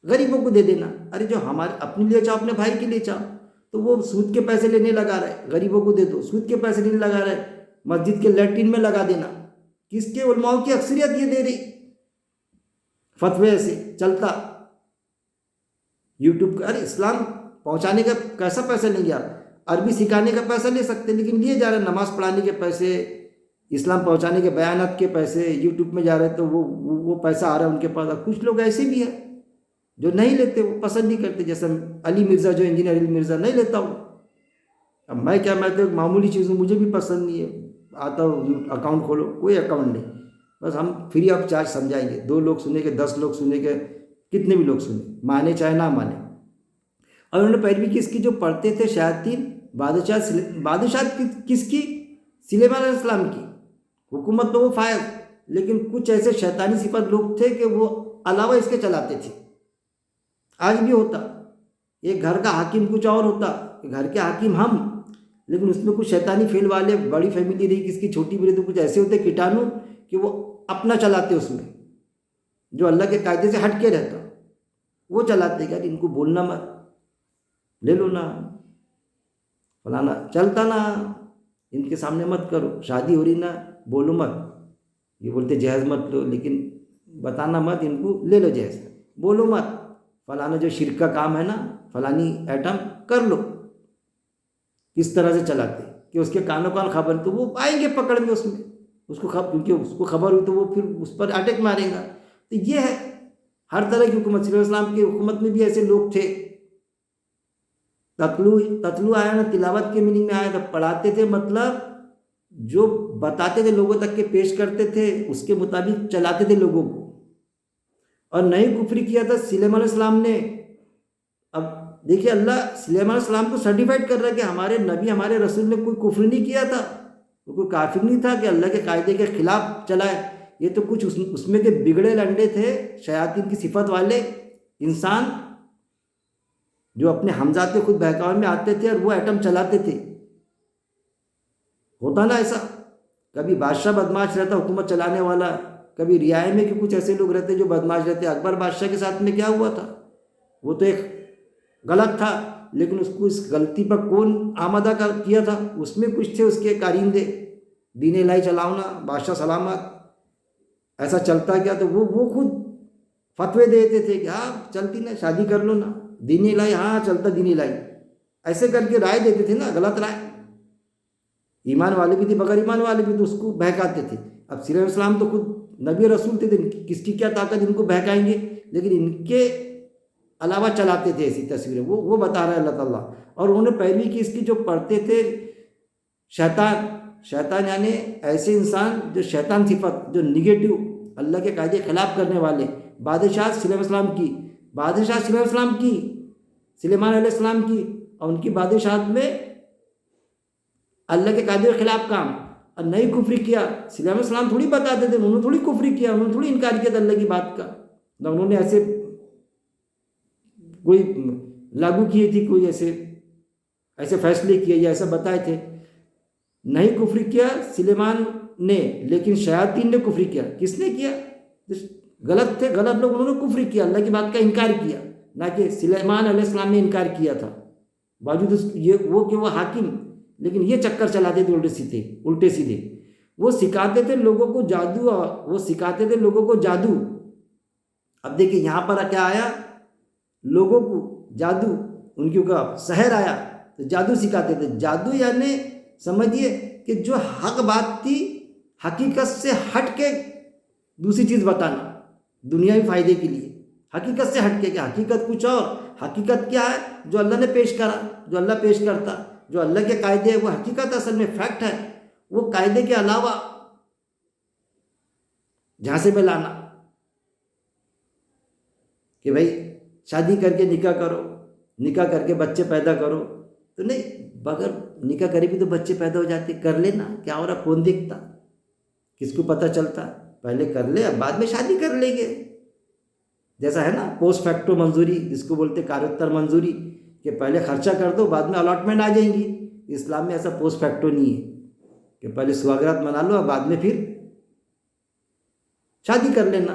गरीबों को दे देना। अरे जो हमारे अपने लिए चाहो, अपने भाई के लिए चाहो, तो वो सूद के पैसे लेने लगा रहे, गरीबों को दे दो, सूद के पैसे लेने लगा रहे, मस्जिद के लैट्रिन में लगा देना, किसके उलमाओं की अक्सरियत ये दे रही, फतवे से चलता यूट्यूब का। अरे इस्लाम पहुंचाने का कैसा पैसा लेंगे आप, अरबी सिखाने का पैसा ले सकते, लेकिन लिए जा रहे नमाज पढ़ाने के पैसे, इस्लाम पहुंचाने के बयानात के पैसे यूट्यूब में जा रहे, तो वो पैसा आ रहा है उनके पास। अब कुछ लोग ऐसे भी है जो नहीं लेते, वो पसंद नहीं करते, जैसे अली मिर्ज़ा जो इंजीनियर अली मिर्ज़ा नहीं लेता हूँ। अब मैं क्या, मैं तो एक मामूली चीज़ हूँ, मुझे भी पसंद नहीं है, आता हूँ अकाउंट खोलो, कोई अकाउंट नहीं, बस हम फ्री ऑफ चार्ज समझाएंगे, 2 लोग सुनेंगे, 10 लोग सुनेंगे, कितने भी लोग सुने, माने चाहे ना माने। और उन्होंने पैरवी किसकी, जो पढ़ते थे शयातीन, बादशाह किसकी, सुलेमान अलैहिस्सलाम की। हुकूमत तो वो फायद, लेकिन कुछ ऐसे शैतानी सिफत लोग थे कि वो अलावा इसके चलाते थे। आज भी होता, एक घर का हाकिम कुछ और होता, घर के हाकिम हम, लेकिन उसमें कुछ शैतानी फेल वाले, बड़ी फैमिली रही किसकी, छोटी भी रही, तो कुछ ऐसे होते कीटाणु कि वो अपना चलाते, उसमें जो अल्लाह के कायदे से हट के रहता वो चलाते। क्या इनको बोलना मत, ले लो ना, फलाना चलता ना, इनके सामने मत करो, शादी हो रही ना, बोलो मत, ये बोलते जहेज मत लो, लेकिन बताना मत इनको, ले लो जहेज, बोलो मत, फलाना जो शिरक का काम है ना, फलानी आइटम कर लो। किस तरह से चलाते कि उसके कानों कान खबर, तो वो आएंगे पकड़ में उसमें, उसको क्योंकि उसको खबर हुई तो वो फिर उस पर अटैक मारेगा। तो ये है हर तरह की हुकूमत। इस्लाम की हुकूमत में भी ऐसे लोग थे। ततलू आया ना, तिलावत के मीनिंग में आया था, पढ़ाते थे, मतलब जो बताते थे लोगों तक के पेश करते थे, उसके मुताबिक चलाते थे लोगों को। और नहीं कुफ्री किया था सुलेमान अलैहिस्सलाम ने। अब देखिए, अल्लाह सुलेमान अलैहिस्सलाम को सर्टिफाइड कर रहा है कि हमारे नबी, हमारे रसूल ने कोई कुफ्र नहीं किया था, वो कोई काफिर नहीं था कि अल्लाह के कायदे के खिलाफ चलाए। ये तो कुछ उसमें के बिगड़े लंडे थे, शयातीन की सिफत वाले इंसान, जो अपने हमजाते खुद बहकावे में आते थे और वो आइटम चलाते थे। होता ना ऐसा, कभी बादशाह बदमाश रहता, हुकूमत चलाने वाला, कभी रियाए में कि कुछ ऐसे लोग रहते जो बदमाश रहते। अकबर बादशाह के साथ में क्या हुआ था, वो तो एक गलत था, लेकिन उसको इस गलती पर कौन आमादा किया था, उसमें कुछ थे उसके कारिंदे, दीन इलाही चलाओ ना, बादशाह सलामत, ऐसा चलता क्या, तो वो खुद फतवे देते थे कि हाँ चलती ना, शादी कर लो ना, दीन इलाही, हाँ चलता दीन इलाही, ऐसे करके राय देते थे ना, गलत राय। ईमान वाले भी थे, बगैर ईमान वाले भी, तो उसको बहकाते थे। अब सुलेमान अलैहिस्सलाम तो खुद नबी रसूल थे, किसकी क्या ताकत इनको बहकाएंगे, लेकिन इनके अलावा चलाते थे ऐसी तस्वीरें, वो बता रहा है अल्लाह ताला। और उन्होंने पैरवी की इसकी, जो पढ़ते थे शैतान यानी ऐसे इंसान जो शैतान सिफत, जो निगेटिव, अल्लाह के कायदे खिलाफ करने वाले, बादशाह सुलेमान अलैहिस्सलाम की, और उनकी बादशाहत में अल्लाह के कायदे के खिलाफ काम, और नहीं कुफ्री किया। सुलेमान अलैहिस्सलाम थोड़ी बताते थे, उन्होंने थोड़ी कुफ्री किया, उन्होंने थोड़ी इनकार किया था अल्लाह की बात का, ना उन्होंने ऐसे कोई लागू किए थी, कोई ऐसे फैसले किए या ऐसा बताए थे। नहीं कुफ्री किया सुलेमान ने, लेकिन शयातीन ने कुफ्री किया। किसने किया, गलत थे, गलत लोग, उन्होंने कुफ्री किया, अल्लाह की बात का इनकार किया, ना कि सुलेमान अलैहिस्सलाम ने इनकार किया था। बावजूद ये वो कि वो हाकिम, लेकिन ये चक्कर चलाते थे उल्टे सीधे। वो सिखाते थे लोगों को जादू, वो सिखाते थे लोगों को जादू। अब देखिए यहाँ पर क्या आया, लोगों को जादू, उनके ऊपर शहर आया तो जादू सिखाते थे। जादू यानी समझिए कि जो हक बात थी, हकीकत से हट के दूसरी चीज़ बताना दुनियावी फायदे के लिए, हकीकत से हट के। क्या हकीकत कुछ और, हकीकत क्या है, जो अल्लाह ने पेश करा, जो अल्लाह पेश करता, जो अल्लाह के कायदे है, वो हकीकत असल में फैक्ट है। वो कायदे के अलावा झांसे में लाना, कि भाई शादी करके निकाह करो, निकाह करके बच्चे पैदा करो। तो नहीं, बगैर निकाह करे भी तो बच्चे पैदा हो जाते। कर लेना, क्या हो रहा, कौन देखता, किसको पता चलता। पहले कर ले, अब बाद में शादी कर लेंगे। जैसा है ना पोस्ट फैक्टो मंजूरी, जिसको बोलते कार्योत्तर मंजूरी, कि पहले खर्चा कर दो, बाद में अलॉटमेंट आ जाएंगी। इस्लाम में ऐसा पोस्ट फैक्टो नहीं है कि पहले सुहागरात मना लो और बाद में फिर शादी कर लेना।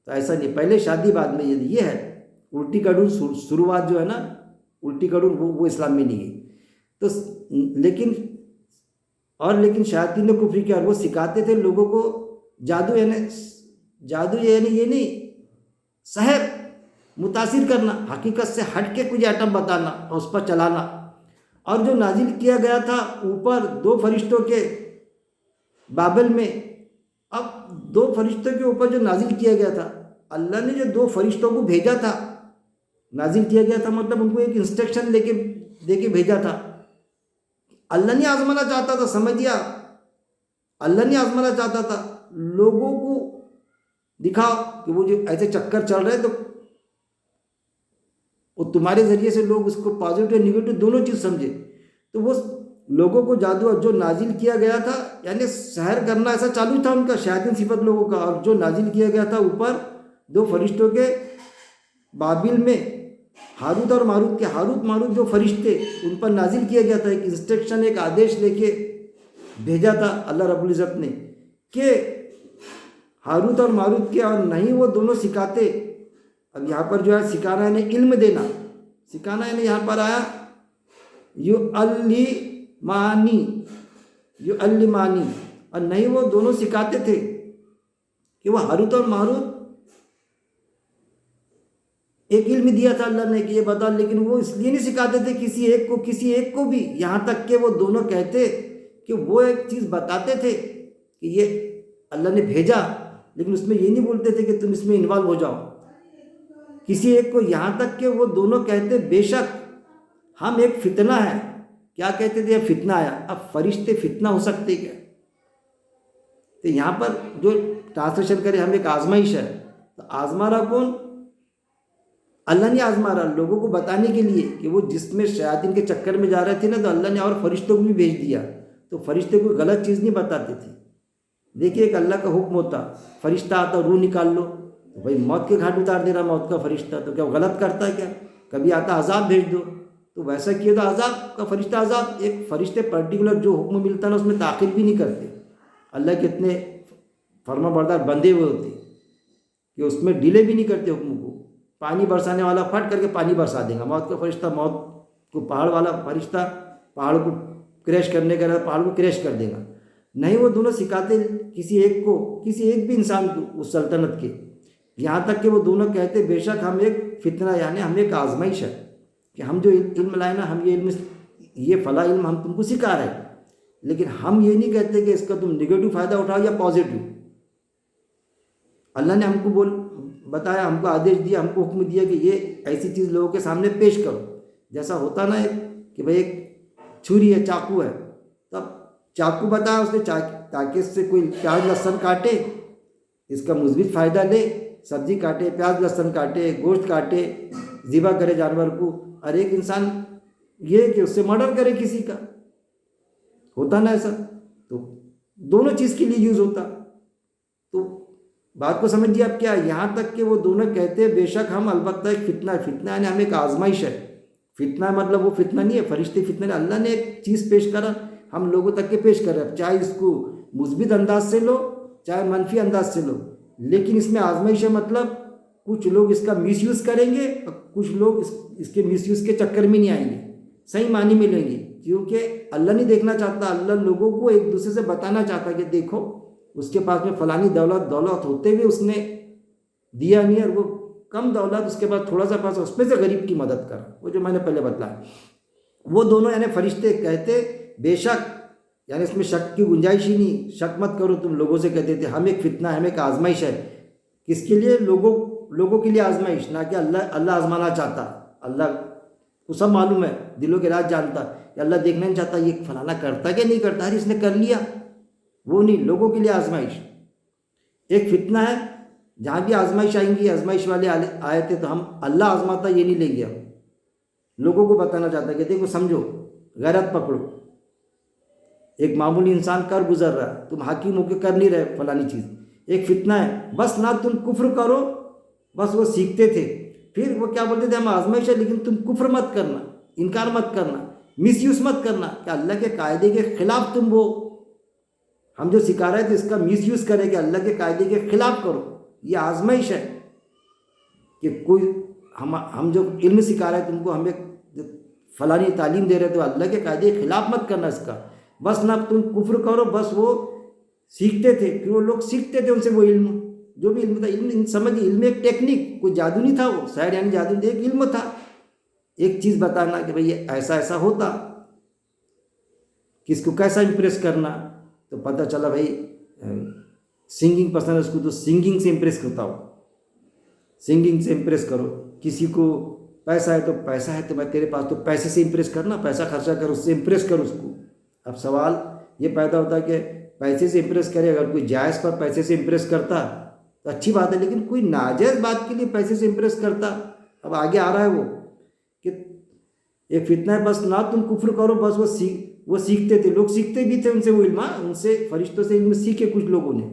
तो ऐसा नहीं, पहले शादी बाद में। यदि ये है उल्टी कडून शुरुआत जो है ना, उल्टी कडून, वो इस्लाम में नहीं है। तो लेकिन शयातीन ने कुफ्र किया और वो सिखाते थे लोगों को जादू, यानी ये नहीं सहर, मुतासिर करना, हकीकत से हट के कुछ आइटम बताना और उस पर चलाना। और जो नाजिल किया गया था ऊपर 2 फरिश्तों के बाबल में, अब 2 फरिश्तों के ऊपर जो नाजिल किया गया था, अल्लाह ने जो 2 फरिश्तों को भेजा था, नाजिल किया गया था मतलब उनको एक इंस्ट्रक्शन दे के भेजा था। अल्लाह नहीं आजमाना चाहता था, समझिए, अल्लाह नहीं आजमाना चाहता था, लोगों को दिखाओ कि वो जो ऐसे चक्कर चल रहे, तो वो तुम्हारे ज़रिए से लोग उसको पॉजिटिव और निगेटिव दोनों चीज़ समझे। तो वो लोगों को जादू जो नाजिल किया गया था, यानी सहर करना ऐसा चालू था उनका, शायद सिफत लोगों का। और जो नाजिल किया गया था ऊपर 2 फरिश्तों के बाबिल में, हारूत और मारूत के, हारूत मारूत जो फरिश्ते, उन पर नाजिल किया गया था। एक इंस्ट्रक्शन, एक आदेश लेके भेजा था अल्लाह रब्बुल इज़्ज़त ने कि हारूत और मारूत के, और नहीं वो दोनों सिखाते। अब यहाँ पर जो है सिखाना यानी इल्म देना, सिखाना यानी यहाँ पर आया युअल्लिमानी, और नहीं वो दोनों सिखाते थे कि वो हारूत और मारूत, एक इल्म दिया था अल्लाह ने कि ये बता, लेकिन वो इसलिए नहीं सिखाते थे किसी एक को भी, यहाँ तक कि वो दोनों कहते कि वो एक चीज़ बताते थे कि ये अल्लाह ने भेजा, लेकिन उसमें ये नहीं बोलते थे कि तुम इसमें इन्वॉल्व हो जाओ किसी एक को। यहाँ तक कि वो दोनों कहते बेशक हम एक फितना है। क्या कहते थे, फितना आया। अब फरिश्ते फितना हो सकते क्या? तो यहाँ पर जो ट्रांसलेशन करे, हम एक आजमाइश है, तो आजमा रहा कौन? अल्लाह ने आजमा रहा, लोगों को बताने के लिए कि वो जिसमें शयातीन के चक्कर में जा रहे थे ना, तो अल्लाह ने और फरिश्तों को भी भेज दिया। तो फरिश्ते कोई गलत चीज़ नहीं बताते थे। देखिए, एक अल्लाह का हुक्म होता, फरिश्ता आता रूह निकाल लो, तो भाई मौत के घाट उतार दे रहा मौत का फरिश्ता, तो क्या वो गलत करता है क्या? कभी आता अजाब भेज दो, तो वैसा किए तो अजाब का फरिश्ता अजाब। एक फरिश्ते पर्टिकुलर जो हुक्म मिलता है ना, उसमें ताख़िर भी नहीं करते। अल्लाह के इतने फर्माबरदार बंदे हुए होते कि उसमें डिले भी नहीं करते हुक्म को। पानी बरसाने वाला फट करके पानी बरसा देगा, मौत का फरिश्ता मौत को, पहाड़ वाला फरिश्ता पहाड़ को क्रैश करने का पहाड़ को क्रैश कर देगा। नहीं, वो दोनों सिखाते किसी एक भी इंसान को उस सल्तनत के, यहाँ तक कि वो दोनों कहते बेशक हम एक फितना, यानी हम एक आजमाइश है कि हम जो इल्म लाए ना, हम ये फला इल्म हम तुमको सिखा रहे हैं, लेकिन हम ये नहीं कहते कि इसका तुम निगेटिव फ़ायदा उठाओ या पॉजिटिव। अल्लाह ने हमको बताया, हमको आदेश दिया, हमको हुक्म दिया कि ये ऐसी चीज़ लोगों के सामने पेश करो। जैसा होता ना कि भाई एक छुरी है, चाकू है, तब चाकू बताया उसने ताकि इससे कोई प्याज लहसुन काटे, इसका मुस्बित फ़ायदा ले, सब्जी काटे, प्याज लहसुन काटे, गोश्त काटे, ज़िबा करे जानवर को। और एक इंसान ये कि उससे मर्डर करे किसी का, होता ना ऐसा। तो दोनों चीज़ के लिए यूज़ होता। तो बात को समझिए आप क्या, यहाँ तक कि वो दोनों कहते हैं बेशक हम अलबत्ता एक फितना यानी हम एक आजमाइश है। फितना मतलब वो फितना नहीं है, फरिश्ते फितना नहीं, अल्लाह ने एक चीज़ पेश करा, हम लोगों तक के पेश कर रहे हैं, चाहे इसको मुस्बित अंदाज से लो चाहे मनफी अंदाज से लो, लेकिन इसमें आजमाइश है। मतलब कुछ लोग इसका मिसयूज़ करेंगे और कुछ लोग इसके मिसयूज़ के चक्कर में नहीं आएंगे, सही मानी में लेंगे, क्योंकि अल्लाह नहीं देखना चाहता। अल्लाह लोगों को एक दूसरे से बताना चाहता कि देखो उसके पास में फलानी दौलत होते हुए उसने दिया नहीं, और वो कम दौलत उसके पास थोड़ा सा पास, उसमें से गरीब की मदद कर, वो जो मैंने पहले बताया। वो दोनों यानी फरिश्ते कहते बेशक, यानी इसमें शक की गुंजाइश ही नहीं, शक मत करो तुम, लोगों से कहते थे हम एक फितना है, हम एक आजमाइश है। किसके लिए? लोगों के लिए आजमाइश, ना कि अल्लाह आजमाना चाहता। अल्लाह को सब मालूम है, दिलों के राज जानता, अल्लाह देखना नहीं चाहता ये फलाना करता क्या नहीं करता, अरे इसने कर लिया, वो नहीं, लोगों के लिए आजमाइश। एक फितना है, जहाँ भी आजमाइश आएंगी, आजमाइश वाले आए थे तो हम अल्लाह आजमाता ये नहीं लेंगे, हम लोगों को बताना चाहता है कि देखो समझो, गैरत पकड़ो। एक मामूली इंसान कर गुजर रहा है, तुम हाकिम होकर कर नहीं रहे फलानी चीज़, एक फितना है, बस ना तुम कुफ्र करो, बस वो सीखते थे। फिर वो क्या बोलते थे, हम आजमाइश है लेकिन तुम कुफ्र मत करना, इनकार मत करना, मिसयूज मत करना, कि अल्लाह के कायदे के खिलाफ तुम वो हम जो सिखा रहे थे इसका मिसयूज करें कि अल्लाह के कायदे के खिलाफ करो। ये आजमाइश है कि कोई हम जो इल्म सिखा रहे हैं तुमको, हमें फलानी तालीम दे रहे तो अल्लाह के कायदे के खिलाफ मत करना इसका, बस ना तुम कुफ्र करो। बस वो सीखते थे, फिर वो लोग सीखते थे उनसे वो इल्म, जो भी इल्म था। इल्म समझिए, इल्म एक टेक्निक, कोई जादू नहीं था वो, शायद यानी जादू नहीं, एक इल्म था, एक चीज़ बताना कि भाई ऐसा ऐसा होता, किसको कैसा इम्प्रेस करना। तो पता चला भाई सिंगिंग पसंद है उसको, तो सिंगिंग से इम्प्रेस करता हो, सिंगिंग से इम्प्रेस करो। किसी को पैसा है तो पैसा है तो मैं तेरे पास, तो पैसे से इम्प्रेस करना, पैसा खर्चा कर, उससे इम्प्रेस कर उसको। अब सवाल ये पैदा होता है कि पैसे से इम्प्रेस करे, अगर कोई जायज़ पर पैसे से इम्प्रेस करता तो अच्छी बात है, लेकिन कोई नाजायज़ बात के लिए पैसे से इम्प्रेस करता। अब आगे आ रहा है वो कि एक फितना है, बस ना तुम कुफ्र करो, बस वो सीखते थे, लोग सीखते भी थे उनसे वो इल्म, उनसे फरिश्तों से इल्म सीखे, कुछ लोगों ने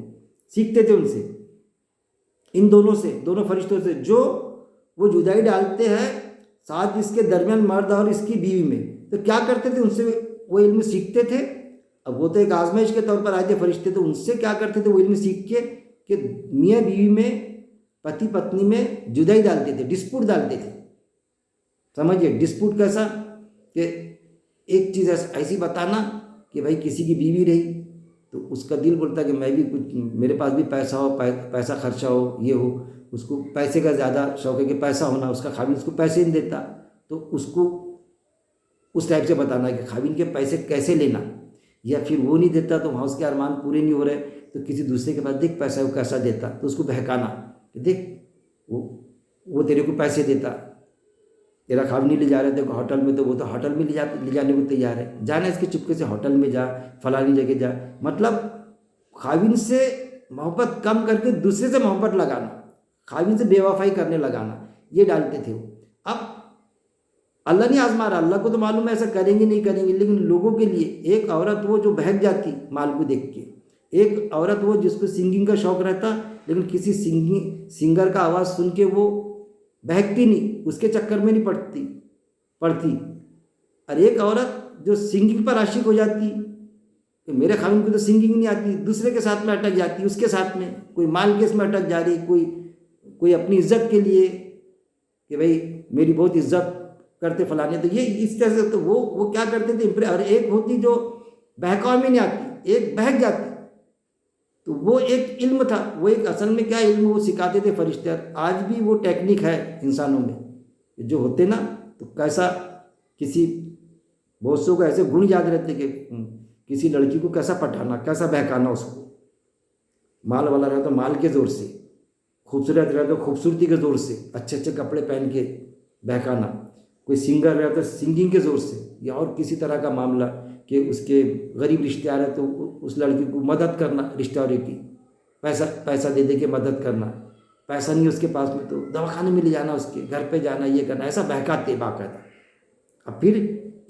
सीखते थे उनसे, इन दोनों से, दोनों फरिश्तों से, जो वो जुदाई डालते हैं साथ इसके दरमियान मर्द और इसकी बीवी में। तो क्या करते थे, उनसे वो इल्म सीखते थे। अब वो तो एक आजमाइश के तौर पर आए थे फरिश्ते, तो उनसे क्या करते थे, वो इल्म सीख के कि मियाँ बीवी में, पति पत्नी में जुदाई डालते थे, डिस्प्यूट डालते थे। समझिए डिस्प्यूट कैसा, कि एक चीज़ ऐसी बताना कि भाई किसी की बीवी रही तो उसका दिल बोलता कि मैं भी कुछ, मेरे पास भी पैसा हो, पैसा खर्चा हो, ये हो, उसको पैसे का ज़्यादा शौक है कि पैसा होना, उसका खाविन उसको पैसे नहीं देता, तो उसको उस टाइप से बताना कि खाविन के पैसे कैसे लेना, या फिर वो नहीं देता तो वहाँ उसके अरमान पूरे नहीं हो रहे तो किसी दूसरे के पास देख पैसा वो कैसा देता, तो उसको बहकाना कि देख वो तेरे को पैसे देता, तेरा खाविन नहीं ले जा रहे थे होटल में, तो वो तो होटल में ले जाने को तैयार है, जाना इसके चुपके से होटल में जा, फलानी जगह जा। मतलब खाविन से मोहब्बत कम करके दूसरे से मोहब्बत लगाना, खाविन से बेवफाई करने लगाना, ये डालते थे वो। अब अल्लाह नहीं आजमा रहा, अल्लाह को तो मालूम है ऐसा करेंगे नहीं करेंगे, लेकिन लोगों के लिए एक औरत वो जो बहक जाती माल को देख के, एक औरत वो जिसको सिंगिंग का शौक रहता लेकिन किसी सिंगर का आवाज़ सुन के वो बहकती नहीं, उसके चक्कर में नहीं पड़ती। और एक औरत जो सिंगिंग पर आशिक हो जाती कि मेरे खाविन को तो सिंगिंग नहीं आती, दूसरे के साथ में अटक जाती, उसके साथ में कोई माल केस में अटक जा रही, कोई अपनी इज्जत के लिए कि भाई मेरी बहुत इज्जत करते फलाने, तो ये इस तरह से, तो वो क्या करते थे। और एक होती जो बहकाव में नहीं आती, एक बहक जाती, तो वो एक इल्म था, वो एक असल में क्या इल्म वो सिखाते थे फरिश्ते। आज भी वो टेक्निक है इंसानों में जो होते ना, तो कैसा किसी, बहुत सौ को ऐसे गुण याद रहते कि किसी लड़की को कैसा पटाना, कैसा बहकाना, उसको माल वाला रहा तो माल के ज़ोर से, खूबसूरत रहा तो खूबसूरती के ज़ोर से, अच्छे अच्छे कपड़े पहन के बहकाना, कोई सिंगर रहा तो सिंगिंग के ज़ोर से, या और किसी तरह का मामला कि उसके गरीब रिश्तेदार है तो उस लड़की को मदद करना, रिश्तेदारों की पैसा दे के मदद करना, पैसा नहीं उसके पास में तो दवाखाने में ले जाना, उसके घर पे जाना, ये करना, ऐसा बहकाते बाकायदा। अब फिर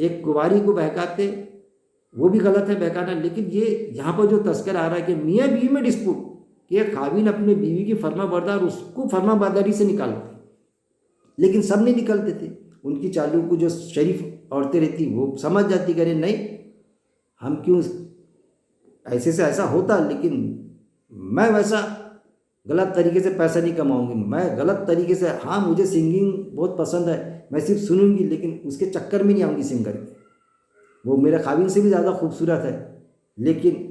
एक कुंवारी को बहकाते, वो भी गलत है बहकाना, लेकिन ये यहाँ पर जो तस्करा आ रहा है कि मियाँ बीवी में डिस्प्यूट, कि एक खाविन अपने बीवी की फर्माबरदार उसको फर्माबरदारी से निकालते, लेकिन सब नहीं निकलते थे। उनकी चालू को जो शरीफ औरतें रहती वो समझ जाती, करें नहीं हम क्यों ऐसे से ऐसा होता, लेकिन मैं वैसा गलत तरीके से पैसा नहीं कमाऊंगी, मैं गलत तरीके से, हाँ मुझे सिंगिंग बहुत पसंद है, मैं सिर्फ सुनूंगी लेकिन उसके चक्कर में नहीं आऊँगी सिंगर के, वो मेरे खाविन से भी ज़्यादा खूबसूरत है लेकिन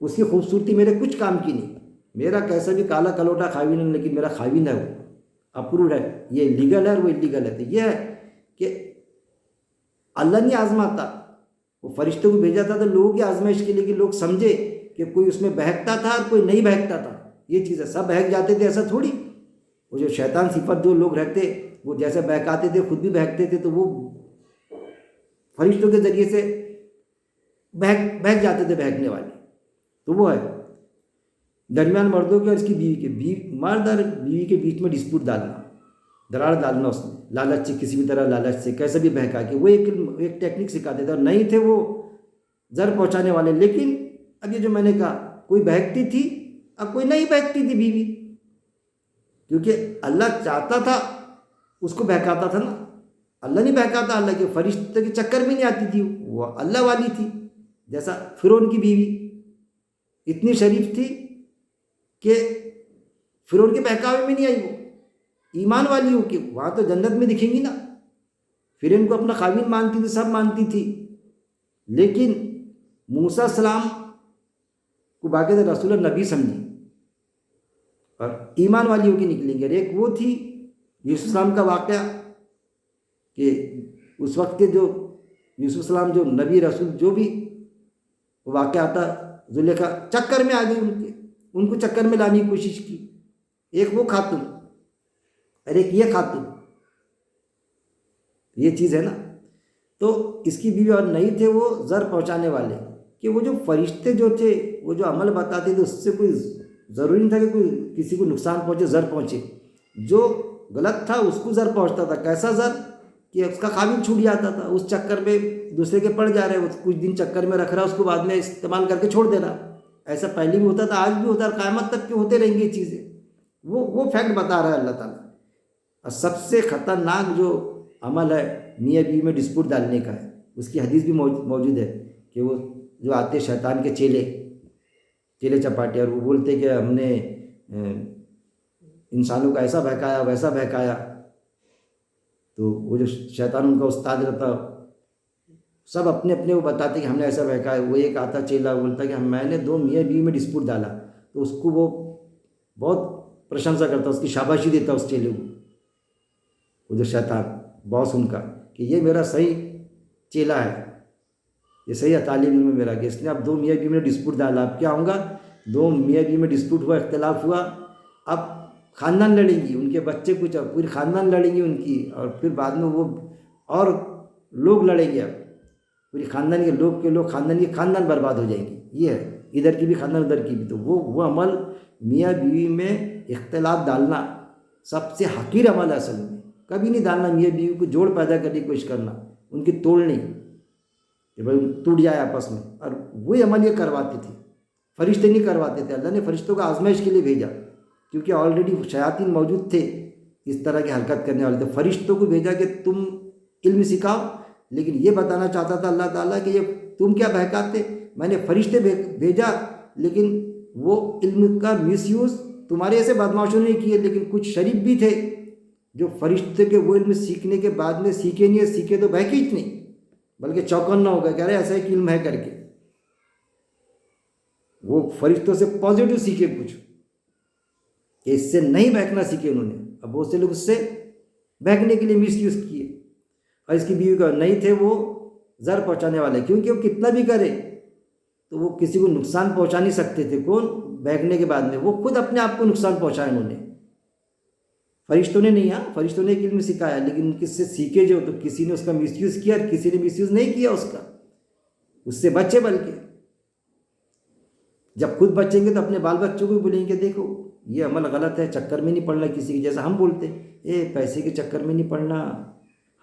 उसकी खूबसूरती मेरे कुछ काम की नहीं, मेरा कैसा भी काला कलोटा खाविन है लेकिन मेरा खाविन है, वो अप्रूव्ड है, ये लीगल है और वो इलीगल है। तो ये है कि अल्लाह नहीं आजमाता, वो फरिश्तों को भेजा था तो लोगों की आजमाइश के लिए कि लोग समझे कि कोई उसमें बहकता था और कोई नहीं बहकता था। ये चीज़ है, सब बहक जाते थे ऐसा थोड़ी, वो जो शैतान सिफत जो लोग रहते वो जैसे बहकाते थे खुद भी बहकते थे, तो वो फरिश्तों के ज़रिए से बहक जाते थे बहकने वाले। तो वो है दरमियान मर्दों के और इसकी बीवी के, मर्द और बीवी के बीच में डिस्प्यूट डालना, दरार डालना उसमें, लालच से, किसी भी तरह लालच से कैसे भी बहका के, वो एक टेक्निक सिखाते थे। और नहीं थे वो जर पहुंचाने वाले। लेकिन अब ये जो मैंने कहा, कोई बहकती थी, अब कोई नहीं बहकती थी बीवी, क्योंकि अल्लाह चाहता था उसको बहकाता था ना। अल्लाह नहीं बहकाता, अल्लाह के फरिश्ते के चक्कर में नहीं आती थी, वो अल्लाह वाली थी। जैसा फिरौन की बीवी इतनी शरीफ थी कि फिरौन के बहकावे में नहीं आई, वो ईमान वाली हो कि वहाँ तो जन्नत में दिखेंगी ना। फिर इनको अपना खाविन मानती थी, सब मानती थी, लेकिन मूसा सलाम को बाकायदा रसूल नबी समझी और ईमान वाली होकर निकलेंगे। और एक वो थी यूसुफ सलाम का वाक़या कि उस वक्त के जो यूसुफ सलाम जो नबी रसूल जो भी वाक़या आता, जुलेखा चक्कर में आ गई, उनको चक्कर में लाने की कोशिश की। एक वो खातून और एक ये खातून, ये चीज़ है ना। तो इसकी बीवी और नहीं थे वो ज़र पहुंचाने वाले, कि वो जो फरिश्ते जो थे वो जो अमल बताते थे उससे कोई ज़रूरी नहीं था कि कोई किसी को नुकसान पहुंचे, ज़र पहुंचे। जो गलत था उसको ज़र पहुंचता था। कैसा ज़र कि उसका खाविन छूट जाता था, उस चक्कर में दूसरे के पड़ जा रहे, कुछ दिन चक्कर में रख रहा, उसको बाद में इस्तेमाल करके छोड़ दे रहा। ऐसा पहले भी होता था, आज भी होता है, क़यामत तक के होते रहेंगी चीज़ें। वो फैक्ट बता रहा है अल्लाह ताला। और सबसे ख़तरनाक जो अमल है मियाँ बीवी में डिस्प्यूट डालने का है, उसकी हदीस भी मौजूद है कि वो जो आते शैतान के चेले चपाटे, और वो बोलते कि हमने इंसानों को ऐसा बहकाया वैसा बहकाया। तो वो जो शैतान उनका उस्ताद रहता, सब अपने अपने वो बताते कि हमने ऐसा बहकाया। वो एक आता चेला बोलता कि मैंने 2 मियाँ बीवी में डिस्प्यूट डाला, तो उसको वो बहुत प्रशंसा करता, उसकी शाबाशी देता उस चेले को, वो जो शैतान बॉस उनका, कि ये मेरा सही चेला है, ये सही तालीम में मेरा, कि इसने अब 2 मियाँ बीवी में डिस्प्यूट डाला। अब क्या होगा, 2 मियाँ बीवी में डिस्प्यूट हुआ, इख्तलाफ हुआ, अब ख़ानदान लड़ेंगी, उनके बच्चे कुछ, अब पूरी ख़ानदान लड़ेंगी उनकी, और फिर बाद में वो और लोग लड़ेंगे, अब पूरी ख़ानदान के लोग ख़ानदान की ख़ानदान बर्बाद हो जाएंगी। ये है, इधर की भी ख़ानदान उधर की भी। तो वो अमल मियाँ बीवी में इख्तलाफ डालना सबसे हकीर अमल है असल में। कभी नहीं डालना मियाँ बीवी को जोड़ पैदा करने की कोशिश करना, उनकी तोड़नी कि भाई टूट जाए आपस में। और वही अमल ये करवाते थे, फरिश्ते नहीं करवाते थे। अल्लाह ने फरिश्तों को आजमाइश के लिए भेजा, क्योंकि ऑलरेडी शयातीन मौजूद थे इस तरह की हरकत करने वाले। तो फरिश्तों को भेजा कि तुम इल्म सिखाओ, लेकिन ये बताना चाहता था अल्लाह ताला कि ये तुम क्या बहकाते, मैंने फरिश्ते भेजा, लेकिन वो इल्म का मिसयूज़ तुम्हारे ऐसे बदमाशों ने किए। लेकिन कुछ शरीफ भी थे जो फरिश्ते के वो इल्म सीखने के बाद में सीखे नहीं, सीखे तो बहके ही नहीं, बल्कि चौकन्ना हो गया, कह रहे ऐसा एक इल्म है करके। वो फरिश्तों से पॉजिटिव सीखे कुछ, कि इससे नहीं बहकना सीखे उन्होंने। अब बहुत से लोग उससे बहकने के लिए मिसयूज़ किए। और इसकी बीवी का नहीं थे वो ज़र पहुंचाने वाले, क्योंकि वो कितना भी करे तो वो किसी को नुकसान पहुंचा नहीं सकते थे। कौन? बहकने के बाद में वो खुद अपने आप को नुकसान पहुंचाए उन्होंने। फरिश्तों ने नहीं, हाँ फरिश्तों ने एक इल्म सिखाया, लेकिन किससे सीखे जो, तो किसी ने उसका मिसयूज़ किया और किसी ने मिसयूज़ नहीं किया उसका, उससे बचे। बल्कि जब खुद बचेंगे तो अपने बाल बच्चों को भी बोलेंगे देखो ये अमल गलत है, चक्कर में नहीं पड़ना किसी की। जैसा हम बोलते पैसे के चक्कर में नहीं पड़ना,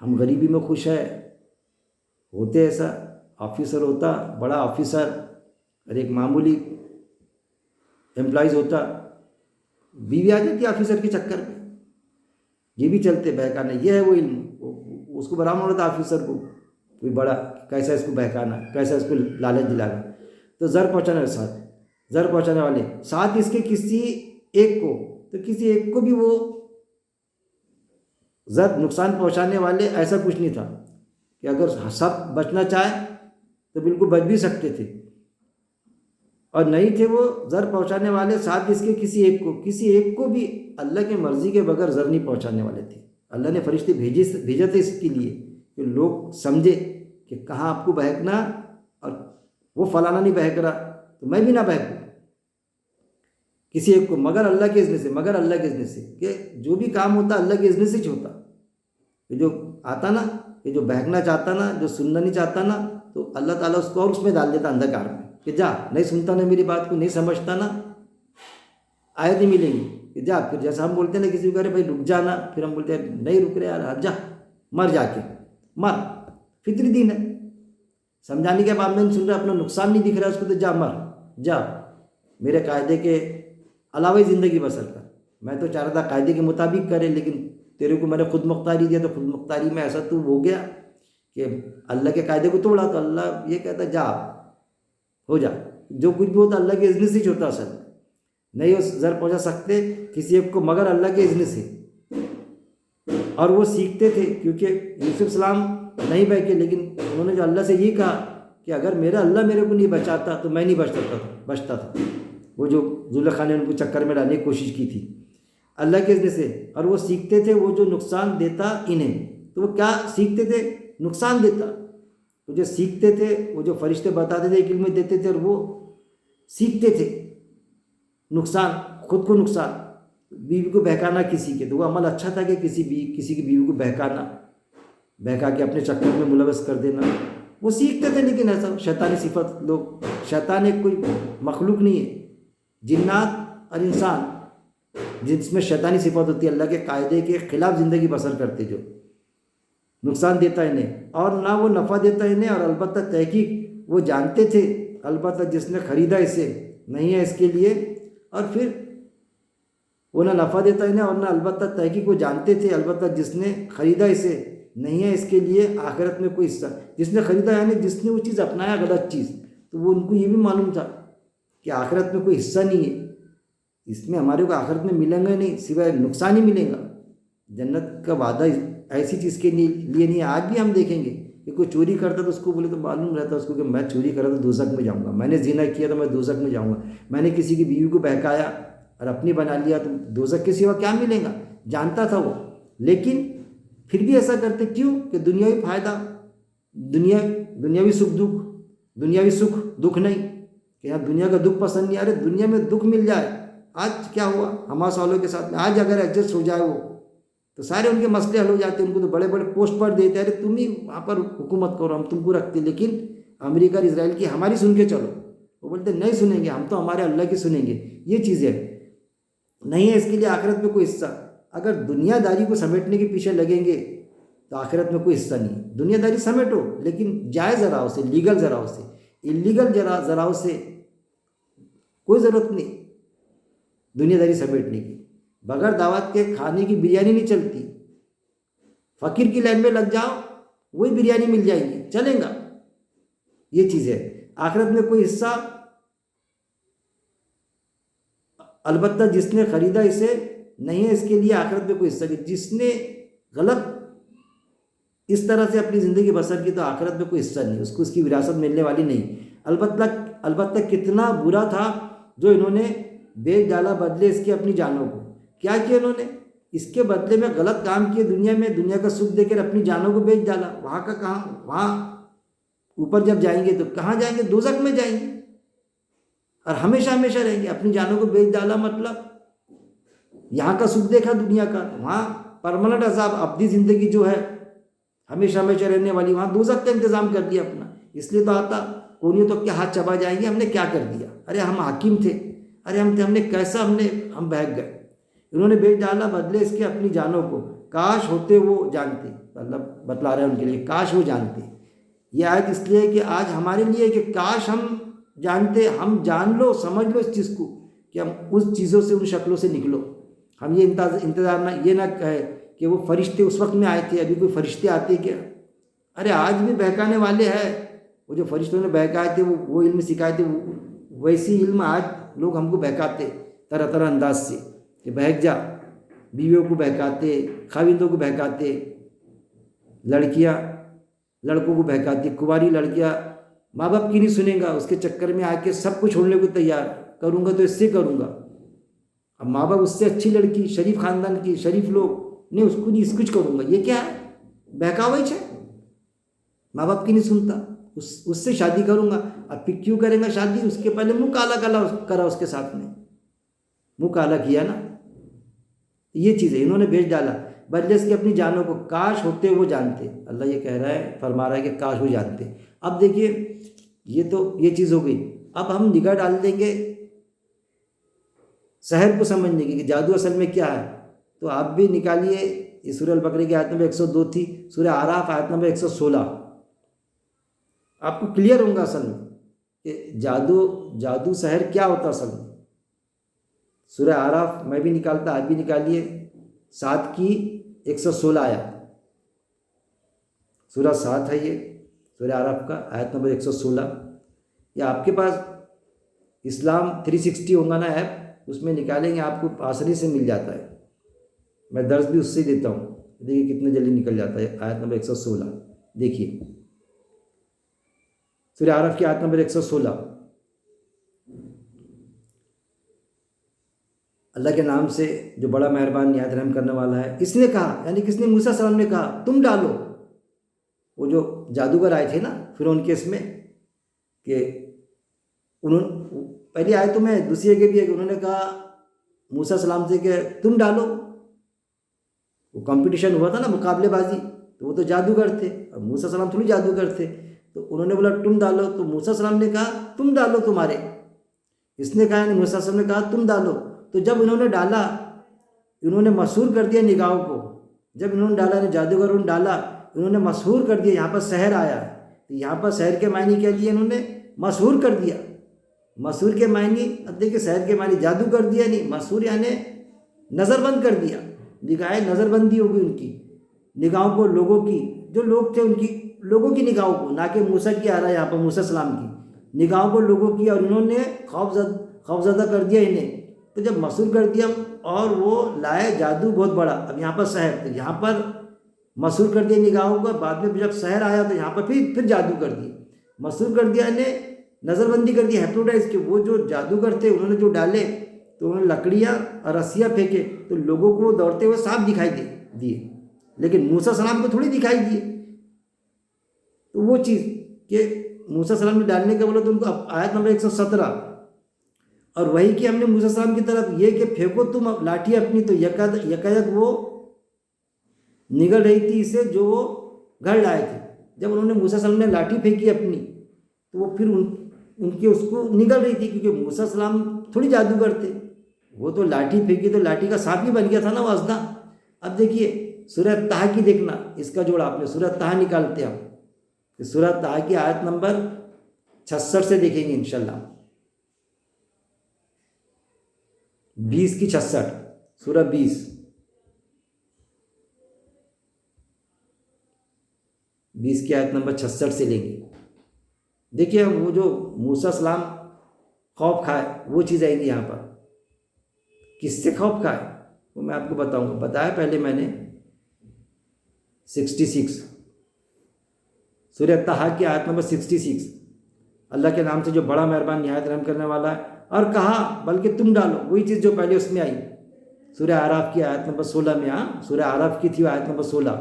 हम गरीबी में खुश है, होते ऐसा। ऑफिसर होता, बड़ा ऑफिसर, और एक मामूली एम्प्लॉइज़ होता, बीवी आ जाती ऑफिसर के चक्कर में। ये भी चलते बहकाना, ये है वो इल्म। उसको बराबर होता ऑफिसर को कोई बड़ा, कैसा इसको बहकाना, कैसा इसको लालच दिलाना। तो ज़र पहुँचाने वाले साथ इसके किसी एक को, तो किसी एक को भी वो ज़र नुकसान पहुँचाने वाले, ऐसा कुछ नहीं था कि अगर सब बचना चाहे तो बिल्कुल बच भी सकते थे। और नहीं थे वो ज़र पहुँचाने वाले साथ इसके किसी एक को भी अल्लाह की मर्ज़ी के बगैर ज़र नहीं पहुँचाने वाले थे। अल्लाह ने फरिश्ते भेजे थे इसके लिए कि लोग समझे कि कहाँ आपको बहकना, और वो फलाना नहीं बहक रहा तो मैं भी ना बहकूँ किसी एक को, मगर अल्लाह के इज़्न से। कि जो भी काम होता अल्लाह के इज़्न से ही होता। कि जो आता ना, कि जो बहकना चाहता ना, जो सुनना नहीं चाहता ना, तो अल्लाह ताला उसको और उसमें डाल देता अंधकार में, कि जा, नहीं सुनता ना मेरी बात को, नहीं समझता ना, आयतें मिलेंगी कि जा, फिर जैसा हम बोलते हैं ना किसी को, अरे भाई रुक जाना, फिर हम बोलते हैं नहीं रुक रहे यार, हट जा, मर जाके मर, फितरी दिन है। समझाने के बाद में नहीं सुन रहा, अपना नुकसान नहीं दिख रहा उसको, तो जा मर, जा मेरे कायदे के अलावा ही ज़िंदगी बसर कर। मैं तो चाह रहा था कायदे के मुताबिक करे, लेकिन तेरे को मैंने खुद मुख्तारी दिया, तो खुद मुख्तारी में ऐसा तू हो गया कि अल्लाह के कायदे को तोड़ा। तो अल्लाह ये कहता जा हो जा, जो कुछ भी होता अल्लाह के इज़्न से ही होता। असल नहीं हो ज़र पहुँचा सकते किसी एक को मगर अल्लाह के इज़्न से। और वो सीखते थे, क्योंकि यूसुफ सलाम नहीं बचे, लेकिन उन्होंने जो अल्लाह से ये कहा कि अगर मेरा अल्लाह मेरे को नहीं बचाता तो मैं नहीं बचता था। वो जो जुलेखा ने उनको चक्कर में डालने की कोशिश की थी अल्लाह के इज़्न से। और वो सीखते थे वो जो नुकसान देता इन्हें, तो वो क्या सीखते थे, नुकसान देता। तो जो सीखते थे वो जो फरिश्ते बताते थे, एक इल्म देते थे, और वो सीखते थे नुकसान, खुद को नुकसान, बीवी को बहकाना किसी के। तो वो अमल अच्छा था कि किसी की बीवी को बहका के अपने चक्कर में मुलवस कर देना, वो सीखते थे। लेकिन ऐसा शैतानी सिफत, लोग, शैतान एक कोई मखलूक नहीं है, जिन्नात और इंसान जिसमें शैतानी सिफत होती है, अल्लाह के कायदे के ख़िलाफ़ ज़िंदगी बसर करते, जो नुकसान देता है इन्हें और ना वो नफ़ा देता है इन्हें। और अलबत्ता तहकीक वो जानते थे, अलबत्ता जिसने ख़रीदा इसे नहीं है इसके लिए, और फिर वो ना नफ़ा देता इन्हें और ना अलबत्ता तहकीक वो जानते थे, अलबत्ता जिसने ख़रीदा इसे नहीं है इसके लिए आखिरत में कोई हिस्सा। जिसने ख़रीदा यानी जिसने वो चीज़ अपनाया गलत चीज़, तो वो उनको ये भी मालूम था कि आखिरत में कोई हिस्सा नहीं है इसमें, हमारे को आखिरत में मिलेंगे नहीं, सिवाय नुकसान ही मिलेगा। जन्नत का वादा ऐसी चीज़ के लिए नहीं है। आज भी हम देखेंगे कि कोई चोरी करता तो उसको बोले तो मालूम रहता उसको कि मैं चोरी करा तो दोज़ख में जाऊँगा, मैंने ज़िना किया तो मैं दोज़ख में जाऊँगा, मैंने किसी की बीवी को बहकाया और अपनी बना लिया तो दोज़ख के सिवा क्या मिलेगा, जानता था वो। लेकिन फिर भी ऐसा करते क्यों कि दुनियावी फ़ायदा, दुनियावी सुख दुख नहीं, कि यहाँ दुनिया का दुख पसंद नहीं। अरे दुनिया में दुख मिल जाए, आज क्या हुआ हमास वालों के साथ में, आज अगर एडजस्ट हो जाए वो, तो सारे उनके मसले हल हो जाते। उनको तो बड़े बड़े पोस्ट पर देते, अरे तुम ही वहाँ पर हुकूमत करो, हम तुमको रखते, लेकिन अमेरिका और इसराइल की हमारी सुन के चलो। वो बोलते नहीं सुनेंगे, हम तो हमारे अल्लाह की सुनेंगे। ये चीज़ें नहीं है इसके लिए आखिरत में कोई हिस्सा। अगर दुनियादारी को समेटने के पीछे लगेंगे तो आखिरत में कोई हिस्सा नहीं। दुनियादारी समेटो, लेकिन जायज़ ज़राओं से, लीगल ज़राओं से। इलीगल ज़राओं से कोई ज़रूरत नहीं दुनियादारी समेटने की। बगैर दावत के खाने की बिरयानी नहीं चलती। फ़कीर की लाइन में लग जाओ, वही बिरयानी मिल जाएगी, चलेगा। ये चीज़ है, आखिरत में कोई हिस्सा अलबत्ता जिसने ख़रीदा इसे नहीं है इसके लिए आखिरत में कोई हिस्सा नहीं। जिसने गलत इस तरह से अपनी ज़िंदगी बसर की तो आखिरत में कोई हिस्सा नहीं, उसको उसकी विरासत मिलने वाली नहीं। अलबत्ता कितना बुरा था जो इन्होंने बेच डाला बदले इसके अपनी जानों को। क्या किया इन्होंने, इसके बदले में गलत काम किए, दुनिया में दुनिया का सुख देकर अपनी जानों को बेच डाला। वहाँ का कहाँ, वहाँ ऊपर जब जाएंगे तो कहाँ जाएंगे, दोज़ख में जाएंगे और हमेशा हमेशा रहेंगे। अपनी जानों को बेच डाला मतलब यहाँ का सुख देखा दुनिया का, वहाँ परमानेंट अज़ाब, अब्दी ज़िंदगी जो है हमेशा हमेशा रहने वाली, वहाँ दोज़ख का इंतज़ाम कर दिया अपना। इसलिए तो आता कोनियों तो क्या हाथ चबा जाएंगे, हमने क्या कर दिया, अरे हम हाकिम थे, अरे हमने कैसा हम बहक गए। इन्होंने बेच डाला बदले इसके अपनी जानों को, काश होते वो जानते। अल्लाह बतला रहे हैं उनके लिए, काश वो जानते। ये आयत इसलिए कि आज हमारे लिए कि काश हम जानते, हम जान लो, समझ लो इस चीज़ को कि हम उस चीज़ों से, उन शक्लों से निकलो। हम ये इंतज़ार ना, ये ना कहे कि वो फरिश्ते उस वक्त में आए थे, अभी कोई फरिश्ते आते क्या। अरे आज भी बहकाने वाले हैं, वो जो फरिश्तों ने बहकाए थे, वो इल्म सिखाए थे, वैसी इल्म आज लोग हमको बहकाते तरह तरह अंदाज से कि बहक जा। बीवियों को बहकाते, खाविंदों को बहकाते, लड़कियां लड़कों को बहकाती, कुंवारी लड़कियां माँ बाप की नहीं सुनेगा, उसके चक्कर में आके सब कुछ छोड़ने को तैयार, करूँगा तो इससे करूँगा। अब माँ बाप उससे अच्छी लड़की, शरीफ ख़ानदान की, शरीफ लोग, नहीं उसको नहीं, इस कुछ करूँगा। ये क्या है, बहकावा है। माँ बाप की नहीं सुनता, उससे शादी करूँगा। अब फिर क्यों करेंगे शादी, उसके पहले मुँह काला करा उसके साथ में, मुँह काला किया ना। ये चीज़ है, इन्होंने बेच डाला बदले इसकी अपनी जानों को, काश होते वो जानते। अल्लाह ये कह रहा है, फरमा रहा है कि काश वो जानते। अब देखिए ये तो ये चीज़ हो गई। अब हम निगाह डाल देंगे शहर को समझने की कि जादू असल में क्या है। तो आप भी निकालिए, ये सूरह अल बकरा की आयत नंबर 102 थी, सूरह आराफ आयत नंबर 116, आपको क्लियर होगा असल में कि जादू शहर क्या होता असल में। सूरह आराफ मैं भी निकालता, आप भी निकालिए, 7 की 116 आयत, सूरह 7 है ये, सूरह आराफ का आयत नंबर 116। या आपके पास इस्लाम 360 होगा ना ऐप, उसमें निकालेंगे, आपको आसानी से मिल जाता है। मैं दर्ज भी उससे ही देता हूँ, देखिए कितने जल्दी निकल जाता है। आयत नंबर 116 देखिए, सूरह आराफ की आयत नंबर 116। अल्लाह के नाम से जो बड़ा मेहरबान निहायत रहम करने वाला है। इसने कहा, यानी किसने, मूसा सलाम ने कहा, तुम डालो। वो जो जादूगर आए थे ना फिरौन के इसमें, कि उन्होंने पहली आयतों में, दूसरी जगह भी है कि उन्होंने कहा मूसा सलाम से कि तुम डालो। वो कंपटीशन हुआ था ना, मुकाबलेबाजी, तो वो तो जादूगर थे, अब मूसा सलाम थोड़ी जादूगर थे। तो उन्होंने बोला तुम डालो, तो मूसा सलाम ने कहा तुम डालो तुम्हारे। इसने कहा, यानी मूसा सलाम ने कहा तुम डालो। तो जब इन्होंने डाला, इन्होंने मशहूर कर दिया निगाहों को। जब इन्होंने डाला, जादूगरों ने डाला, इन्होंने मशहूर कर दिया। यहाँ पर शहर आया, तो यहाँ पर शहर के मायने क्या लिए इन्होंने, मशहूर कर दिया। मशहूर के मायने, अब देखिए शहर के मायने जादू कर दिया नहीं, मशहूर यानी नज़रबंद कर दिया, निगाहें नज़रबंदी हो गई उनकी, निगाहों को, लोगों की, जो लोग थे उनकी, लोगों की निगाहों को, ना कि मूसा की आ रहा है यहाँ पर, मूसा सलाम की निगाहों को, लोगों की, और इन्होंने खौफज़दा कर दिया इन्हें। तो जब मशहूर कर दिया और वो लाए जादू बहुत बड़ा, अब यहाँ पर शहर, तो यहाँ पर मशहूर कर दिया निगाहों को, बाद में जब शहर आया तो यहाँ पर फिर जादू कर दिया, मशहूर कर दिया इन्हें, नज़रबंदी कर दी, हिप्नोटाइज के। वो जो जादूगर थे उन्होंने जो डाले, तो उन्होंने लकड़ियाँ और रस्सियाँ फेंके, तो लोगों को दौड़ते हुए सांप दिखाई दिए, लेकिन मूसा सलाम को थोड़ी दिखाई दिए। तो वो चीज़ कि मूसा सलाम ने डालने का बोला, तो उनको आयत नंबर 117, और वही कि हमने मूसा सलाम की तरफ ये कि फेंको तुम लाठी अपनी, तो यकायक वो निगल रही थी इससे जो वो घर लाए थे। जब उन्होंने मूसा सलाम ने लाठी फेंकी अपनी, तो वो फिर उनके उसको निकल रही थी, क्योंकि मूसा सलाम थोड़ी जादूगर थे, वो तो लाठी फेंकी तो लाठी का सांप ही बन गया था ना वो असदा। अब देखिए सूरह ताह की देखना, इसका जोड़ आपने सूरह ताह निकालते हम, तो सूरह ताह की आयत नंबर 66 से देखेंगे इंशाल्लाह, 20 की 66, सूरह 20 की आयत नंबर 66 से लेंगे। देखिए हम वो जो मूसा सलाम खौफ खाए, वो चीज़ आएगी यहाँ पर। किससे खौफ खाए वो मैं आपको बताऊंगा। बताया पहले मैंने 66, सूरह ताहा की आयत नंबर 66, अल्लाह के नाम से जो बड़ा मेहरबान निहायत रहम करने वाला है। और कहा बल्कि तुम डालो, वही चीज़ जो पहले उसमें आई, सूरह आराफ की आयत नंबर 16 में। हाँ, सूरह आराफ की थी आयत नंबर 16,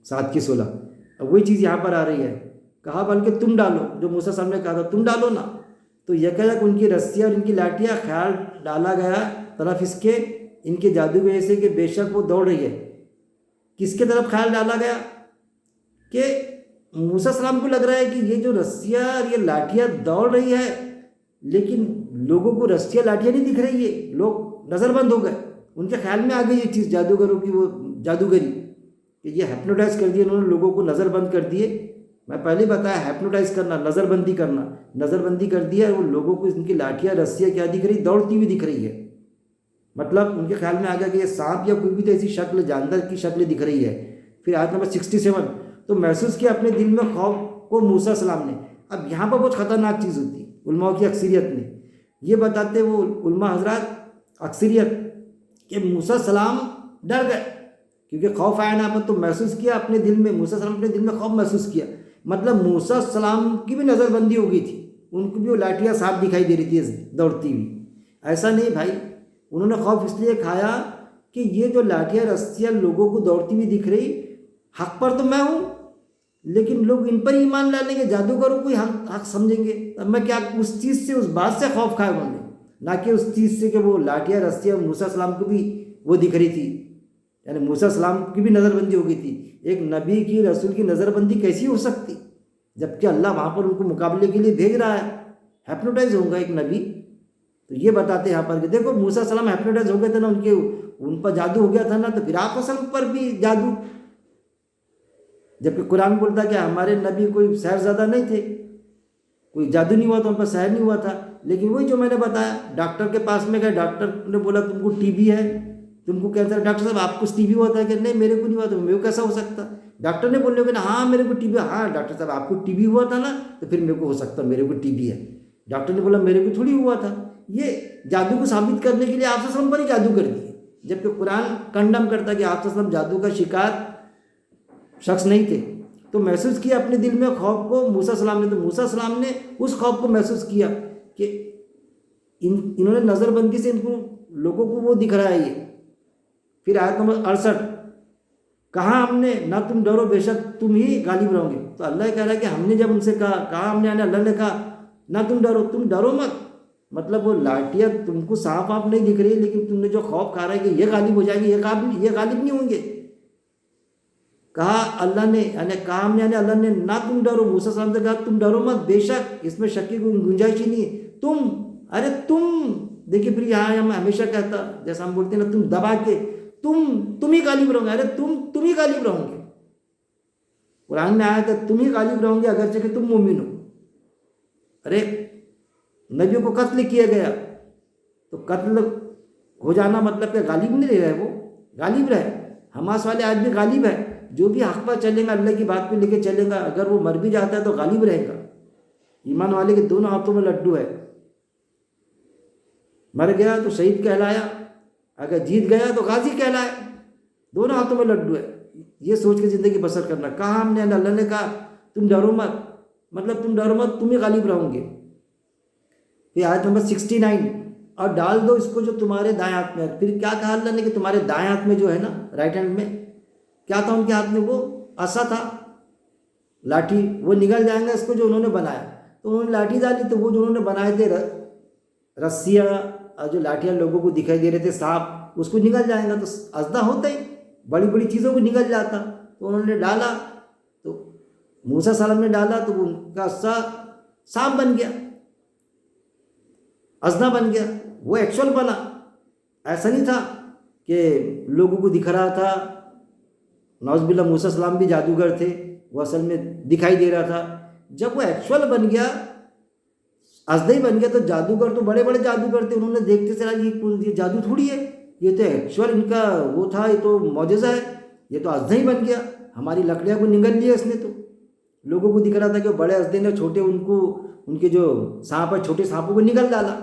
7 की 16। अब वही चीज़ यहाँ पर आ रही है, कहा बल्कि तुम डालो, जो मूसा साहब ने कहा था तुम डालो ना। तो यकायक उनकी रस्सियाँ और इनकी लाठियाँ ख्याल डाला गया तरफ इसके, इनके जादू की वजह से कि बेशक वो दौड़ रही है। किसके तरफ ख्याल डाला गया कि मूसा सलाम को लग रहा है कि ये जो रस्सियाँ और ये लाठियाँ दौड़ रही है, लेकिन लोगों को रस्सियाँ लाठियाँ नहीं दिख रही है, लोग नज़रबंद हो गए। उनके ख्याल में आ गई ये चीज़, जादूगरों की वो जादूगरी, कि ये हिप्नोटाइज कर दिया उन्होंने, लोगों को नज़रबंद कर दिए। मैं पहले बताया हिप्नोटाइज करना, नज़रबंदी करना, नज़रबंदी कर दिया। वो लोगों को इनकी लाठियाँ रस्सियाँ क्या दिख रही, दौड़ती हुई दिख रही है। मतलब उनके ख्याल में आ गया कि ये सांप या कोई भी तो ऐसी शक्ल, जानवर की शक्ल दिख रही है। फिर आयत नंबर 67, तो महसूस किया अपने दिल में खौफ को मूसा सलाम ने। अब यहाँ पर बहुत ख़तरनाक चीज़ होती है, उलमाओं की अक्सरियत ने ये बताते, वो उलमा हजरात अक्सरियत, कि मूसा सलाम डर गए क्योंकि खौफ आया ना पर। तो महसूस किया अपने दिल में, मूसा सलाम अपने दिल में खौफ महसूस किया। मतलब मूसा सलाम की भी नज़रबंदी हो गई थी, उनको भी वो लाठियाँ सांप दिखाई दे रही थी दौड़ती हुई। ऐसा नहीं भाई, उन्होंने खौफ इसलिए खाया कि ये जो लाठियाँ रस्सियाँ लोगों को दौड़ती हुई दिख रही, हक पर तो मैं हूँ, लेकिन लोग इन पर ईमान ला लेंगे, जादूगरों को ही हक समझेंगे। अब मैं क्या, उस चीज़ से, उस बात से खौफ खाया उन्होंने, ना कि उस चीज़ से कि वो लाठियाँ रस्सियाँ मूसा सलाम को भी वो दिख रही थी। यानी मूसा सलाम की भी नज़रबंदी हो गई थी। एक नबी की, रसूल की नज़रबंदी कैसी हो सकती, जबकि अल्लाह वहाँ पर उनको मुकाबले के लिए भेज रहा है। हिप्नोटाइज होगा एक नबी, तो ये बताते हैं यहाँ पर कि देखो मूसा सलाम हिप्नोटाइज हो गए थे ना, उन पर जादू हो गया था ना, तो फिर आप सलाम पर भी जादू, जबकि कुरान बोलता है कि हमारे नबी कोई शहरज़ादा नहीं थे, कोई जादू नहीं हुआ था, उन पर सहर नहीं हुआ था। लेकिन वही जो मैंने बताया, डॉक्टर के पास में गए, डॉक्टर ने बोला तुमको टीबी है, तुमको कैंसर। डॉक्टर साहब आपको टीबी हुआ था कि नहीं, मेरे को नहीं हुआ, तो मेरे को कैसा हो सकता। डॉक्टर ने बोलने को ना, हाँ मेरे को टीबी, हाँ डॉक्टर साहब आपको टीबी हुआ था ना, तो फिर मेरे को हो सकता, मेरे को टीबी है। डॉक्टर ने बोला मेरे को थोड़ी हुआ था। ये जादू को साबित करने के लिए आप पर ही जादू कर दिए, जबकि कुरान कंडम करता कि आप जादू का शिकार शख्स नहीं थे। तो महसूस किया अपने दिल में खौफ को मूसा सलाम ने, तो मूसा सलाम ने उस खौफ को महसूस किया कि इन्होंने नज़रबंदी से इनको लोगों को वो दिख रहा है ये। फिर आयत नंबर 68, कहा हमने ना तुम डरो, बेशक तुम ही गालिब रहोगे। तो अल्लाह कह रहा है कि हमने जब उनसे कहा हमने, अल्लाह ने कहा ना तुम डरो मत। मतलब वो लाठियाँ तुमको साफ आप नहीं दिख रही, लेकिन तुमने जो खौफ खा रहा है कि ये गालिब हो जाएंगे, ये गालिब नहीं होंगे। कहा अल्लाह ने, यानी कहा हमने, यानी अल्लाह ने ना तुम डरो। मूसा सलाम से कहा तुम डरो मत, बेशक इसमें शक की कोई गुंजाइश ही नहीं है। तुम देखिए, फिर यहाँ हम हमेशा कहता, जैसा हम बोलते हैं ना, तुम दबा के तुम ही गालिब रहोगे। अरे तुम ही गालिब रहोगे। कुरान में आया था तुम ही गालिब रहोगे अगरचे कि तुम मोमिन हो। अरे नबियों को कत्ल किया गया, तो कत्ल हो जाना मतलब क्या गालिब नहीं रहे, वो गालिब रहे। हमास वाले आज भी गालिब है, जो भी हक पर चलेगा, अल्लाह की बात पे लेके चलेगा, अगर वो मर भी जाता है तो गालिब रहेगा। ईमान वाले के दोनों हाथों में लड्डू है, मर गया तो शहीद कहलाया, अगर जीत गया तो गाजी कहलाया, दोनों हाथों में लड्डू है। ये सोच के ज़िंदगी बसर करना। कहा हमने, अल्लाह ने कहा तुम डरो मत, मतलब तुम डरो मत, तुम ही गालिब रहोगे। फिर आयत नंबर 69, और डाल दो इसको जो तुम्हारे दाएं हाथ में है। फिर क्या कहा अल्लाह ने कि तुम्हारे दाएं हाथ में जो है ना, राइट हैंड में क्या था उनके हाथ में, वो असा था, लाठी, वो निकल जाएगा इसको जो उन्होंने बनाया। तो उन्होंने लाठी डाली, तो वो जो उन्होंने बनाए थे रस्सियाँ, जो लाठियाँ लोगों को दिखाई दे रहे थे, सांप, उसको निकल जाएगा। तो अजदा होता ही बड़ी बड़ी चीज़ों को निकल जाता। तो उन्होंने डाला, तो मूसा सलाम ने डाला, तो उनका सांप बन गया, अजदा बन गया। वो एक्चुअल बना, ऐसा नहीं था कि लोगों को दिख रहा था। नौज़बिल्लाह मूसा सलाम भी जादूगर थे, वो असल में दिखाई दे रहा था। जब वो एक्चुअल बन गया, अजदा ही बन गया, तो जादूगर तो बड़े बड़े जादूगर थे, उन्होंने देखते चला ये जादू थोड़ी है, ये तो एक्चुअल इनका वो था, ये तो मौजज़ा है, ये तो अजदा ही बन गया, हमारी लकड़ियाँ को निगल लिया इसने। तो लोगों को दिख रहा था कि बड़े अजदे ने छोटे उनको, उनके जो सांप है, छोटे सांपों को निगल डाला।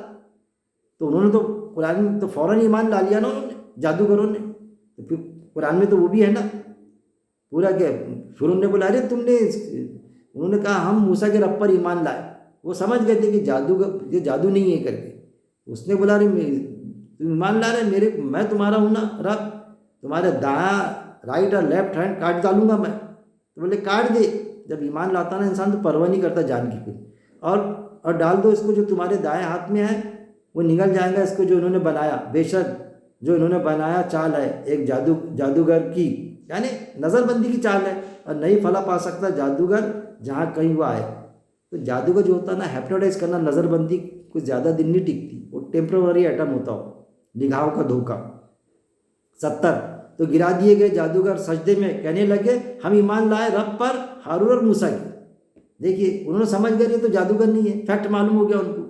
तो उन्होंने तो कुरान में तो फ़ौरन ईमान ला लिया ना उन्होंने, जादूगरों ने। तो फिर कुरान में तो वो भी है ना पूरा, क्या फिर उन्होंने बोला अरे उन्होंने कहा हम मूसा के रब पर ईमान लाए। वो समझ गए थे कि ये जादू नहीं है करके। उसने बोला अरे तुम ईमान ला रहे, मैं तुम्हारा हूँ ना रब, तुम्हारे दायां राइट और लेफ्ट हैंड काट डालूंगा मैं। तो बोले काट दे। जब ईमान लाता ना इंसान तो परवाह नहीं करता जान की। फिर और डाल दो इसको जो तुम्हारे दाएं हाथ में है, वो निकल जाएगा इसको जो इन्होंने बनाया। बेशक जो इन्होंने बनाया चाल है एक जादूगर की, यानी नज़रबंदी की चाल है, और नहीं फला पा सकता जादूगर जहाँ कहीं वो आए। तो जादूगर जो होता है ना, हिप्नोटाइज करना, नज़रबंदी कुछ ज़्यादा दिन नहीं टिकती, वो टेम्प्रेवरी आइटम होता हो, निगाहों का धोखा। 70, तो गिरा दिए गए जादूगर सजदे में कहने लगे हम ईमान लाए रब पर हारून और मूसा की। देखिए उन्होंने समझ गए ये तो जादूगर नहीं है, फैक्ट मालूम हो गया उनको,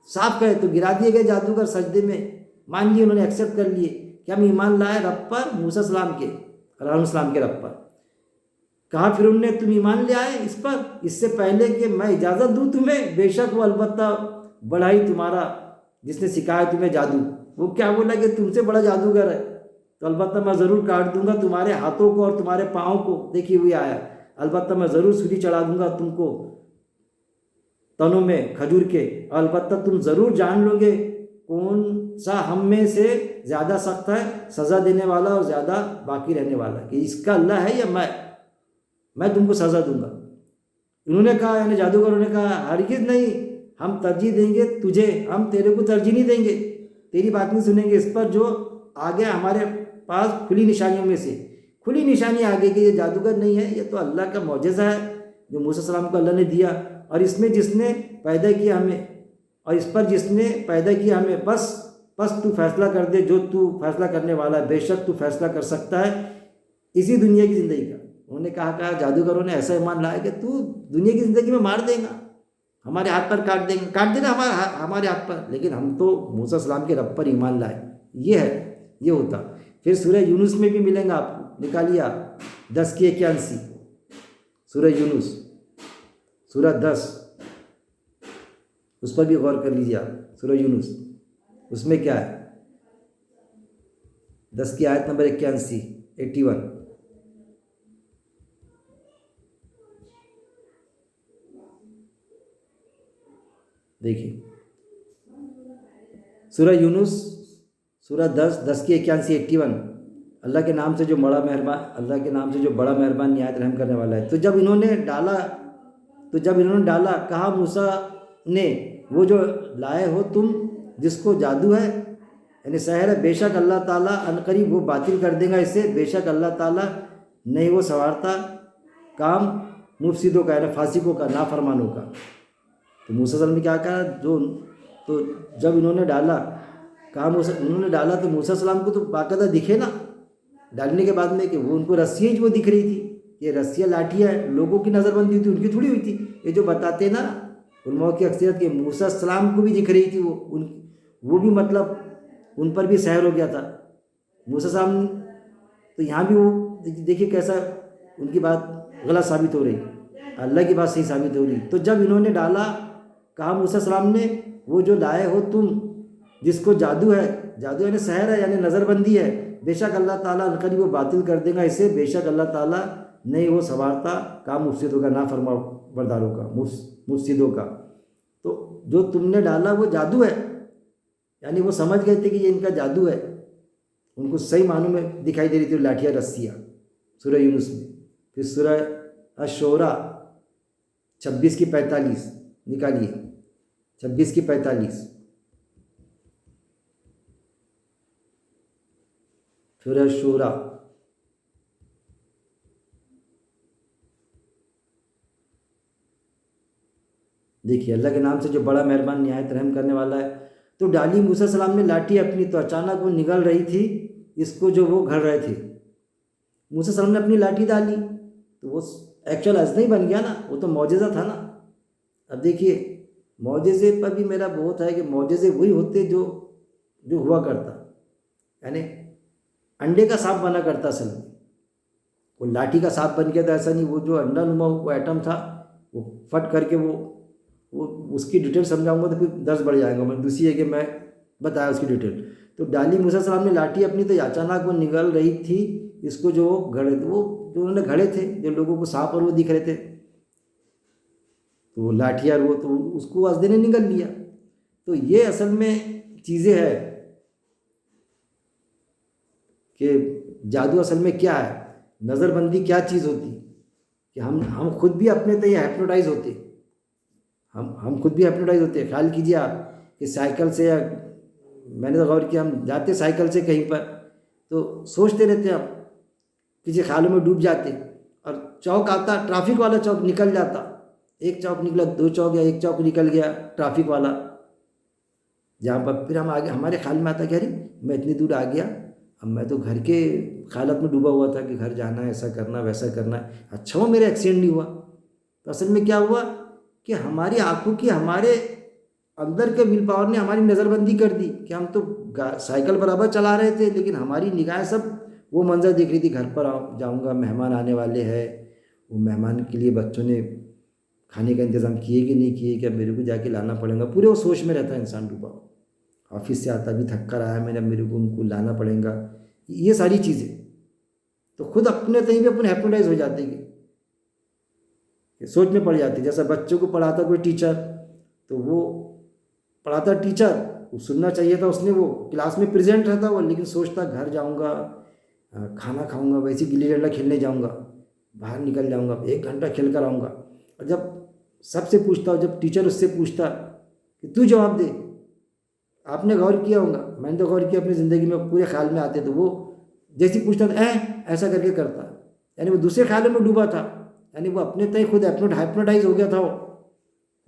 साफ कहे। तो गिरा दिए गए जादूगर सजदे में, मान लिए उन्होंने, एक्सेप्ट कर लिए कि हम ईमान लाए रब पर, मूसा सलाम के, हारून सलाम के रब पर। कहा फिर उनने तुम ईमान ले आए इस पर, इससे पहले कि मैं इजाज़त दूँ तुम्हें, बेशक वो अलबत्ता बड़ा ही तुम्हारा जिसने सिखाया तुम्हें जादू। वो क्या बोला कि तुमसे बड़ा जादूगर है, तो अलबत्ता मैं ज़रूर काट दूंगा तुम्हारे हाथों को और तुम्हारे पाँव को। देखिए वही आया, अलबत्ता मैं ज़रूर सूली चढ़ा दूंगा तुमको तनों में खजूर के, अलबत्ता तुम ज़रूर जान लोगे कौन सा हम में से ज़्यादा सख्त है सज़ा देने वाला और ज़्यादा बाकी रहने वाला, कि इसका अल्लाह है या मैं तुमको सज़ा दूंगा। इन्होंने कहा, यानी जादूगरों ने कहा हरगिज़ नहीं, हम तरजीह देंगे तुझे, हम तेरे को तरजीह नहीं देंगे, तेरी बात नहीं सुनेंगे इस पर जो आ गया हमारे पास खुली निशानियों में से। खुली निशानी आ गई कि ये जादूगर नहीं है, ये तो अल्लाह का मौजज़ा है जो मूसा सलाम को अल्लाह ने दिया, और इसमें जिसने पैदा किया हमें और इस पर जिसने पैदा किया हमें, बस तू फैसला कर दे जो तू फैसला करने वाला है, बेशक तू फैसला कर सकता है इसी दुनिया की ज़िंदगी का। उन्होंने कहा जादूगरों ने ऐसा ईमान लाया कि तू दुनिया की ज़िंदगी में मार देगा, हमारे हाथ पर काट देगा हमारे हाथ पर, लेकिन हम तो मूसा सलाम के रब पर ईमान लाए। ये है, ये होता। फिर सूरह यूनुस में भी मिलेंगे आपको, निकालिए आप 10 की 81, सूरह यूनुस सूरह 10, उस पर भी गौर कर लीजिए आप। सूरह यूनुस उसमें क्या है, 10 की आयत नंबर 81, 81। देखिए सूरह यूनुस सूरह 10 की 81, 81। अल्लाह के नाम से जो बड़ा मेहरबान, अल्लाह के नाम से जो बड़ा मेहरबान निहायत रहम करने वाला है। तो जब इन्होंने डाला कहा मूसा ने, वो जो लाए हो तुम जिसको जादू है यानी सहर है, बेशक अल्लाह ताला अनकरीब वो बातिल कर देगा इसे, बेशक अल्लाह ताला नहीं वो संवारता काम मुफसिदों का, यानी फासिकों का, नाफरमानों का। तो मूसा सल्लम ने क्या कहा, तो जब इन्होंने डाला उन्होंने डाला तो मूसा सलाम को तो बाकायदा दिखे ना डालने के बाद में कि वो उनको रस्सियाँ जो दिख रही थी, ये रस्सियाँ लाठियाँ लोगों की नज़रबंदी थी, उनकी थोड़ी हुई थी। ये जो बताते ना उलमा की अक्सरियत के मूसा सलाम को भी दिख रही थी, वो भी मतलब उन पर भी सहर हो गया था मूसा सलाम। तो यहाँ भी वो देखिए कैसा उनकी बात गलत साबित हो रही, अल्लाह की बात सही साबित हो रही। तो जब इन्होंने डाला कहा मूसा सलाम ने, वो जो लाए हो तुम जिसको जादू है यानी सहर है यानी नज़रबंदी है, बेशक अल्लाह ताला अनकरीब वो बातिल कर देगा इसे, बेशक अल्लाह ताला नहीं वो संवारता काम मुफसिदों का, नाफरमा बरदारों का, मुफसिदों का। तो जो तुमने डाला वो जादू है, यानी वो समझ गए थे कि ये इनका जादू है, उनको सही मानों में दिखाई दे रही थी लाठियाँ रस्सियाँ, सूरह यूनुस में। फिर सूरह अश-शोरा 26 की 45 निकालिए, 26 की 45, सूरह अश-शोरा। देखिए अल्लाह के नाम से जो बड़ा मेहरबान निहायत रहम करने वाला है। तो डाली मूसा सलाम ने लाठी अपनी, तो अचानक वो निगल रही थी इसको जो वो घड़ रहे थे। मूसा सलाम ने अपनी लाठी डाली तो वो एक्चुअल अजनबी ही बन गया ना, वो तो मौजज़ा था ना। अब देखिए मौजज़े पर भी मेरा बहुत है कि मौजज़े वही होते जो हुआ करता, यानी अंडे का सांप बना करता असल में, वो लाठी का सांप बन गया था ऐसा नहीं। वो जो अंडा नुमा वो एटम था वो फट करके वो उसकी डिटेल समझाऊंगा तो फिर 10 बढ़ जाएगा, मैं दूसरी है कि मैं बताया उसकी डिटेल। तो डाली मूसा सलाम ने लाठी अपनी, तो अचानक वो निगल रही थी इसको जो घड़े थे, वो जो उन्होंने घड़े थे जो लोगों को सांप और वो दिख रहे थे, तो वो लाठी और वो तो उसको असदे ने निगल लिया। तो ये असल में चीज़ें है कि जादू असल में क्या है, नज़रबंदी क्या चीज़ होती कि हम खुद भी अपने तय हिप्नोटाइज होते, हम खुद भी हिप्नोटाइज होते हैं। ख्याल कीजिए आप कि साइकिल से, या मैंने तो गौर किया हम जाते साइकिल से कहीं पर तो सोचते रहते हम, किसी ख्यालों में डूब जाते, और चौक आता, ट्रैफिक वाला चौक निकल जाता, एक चौक निकला, 2 चौक या एक चौक निकल गया ट्रैफिक वाला, जहाँ पर फिर हम आगे हमारे ख्याल में आता कि अरे मैं इतनी दूर आ गया, अब मैं तो घर के ख्यालात में डूबा हुआ था कि घर जाना है, ऐसा करना वैसा करना है, अच्छा हो मेरा एक्सीडेंट नहीं हुआ। तो असल में क्या हुआ कि हमारी आंखों की, हमारे अंदर के विल पावर ने हमारी नज़रबंदी कर दी कि हम तो साइकिल बराबर चला रहे थे, लेकिन हमारी निगाहें सब वो मंजर देख रही थी, घर पर जाऊंगा, मेहमान आने वाले हैं, वो मेहमान के लिए बच्चों ने खाने का इंतज़ाम किए कि नहीं किए, कि अब मेरे को जाके लाना पड़ेगा, पूरे वो सोच में रहता है इंसान डूबा। ऑफिस से आता भी थक कर आया मैंने, मेरे को उनको लाना पड़ेगा, ये सारी चीज़ें। तो खुद अपने तहीं भी अपने हिप्नोटाइज हो जाते हैं कि सोच में पड़ जाती। जैसा बच्चों को पढ़ाता कोई टीचर, तो वो पढ़ाता टीचर, वो सुनना चाहिए था उसने, वो क्लास में प्रेजेंट रहता वो, लेकिन सोचता घर जाऊंगा, खाना खाऊंगा, वैसे गिल्ली डंडा खेलने जाऊंगा, बाहर निकल जाऊंगा, 1 घंटा खेल कर आऊँगा। और जब सबसे पूछता हो, जब टीचर उससे पूछता कि तू जवाब दे, आपने गौर किया होगा, मैंने तो गौर किया अपनी ज़िंदगी में, पूरे ख्याल में आते, तो वो जैसे पूछता था ऐसा करके करता, यानी वो दूसरे ख्यालों में डूबा था, यानी वो अपने तय खुद हिप्नोटाइज हो गया था वो।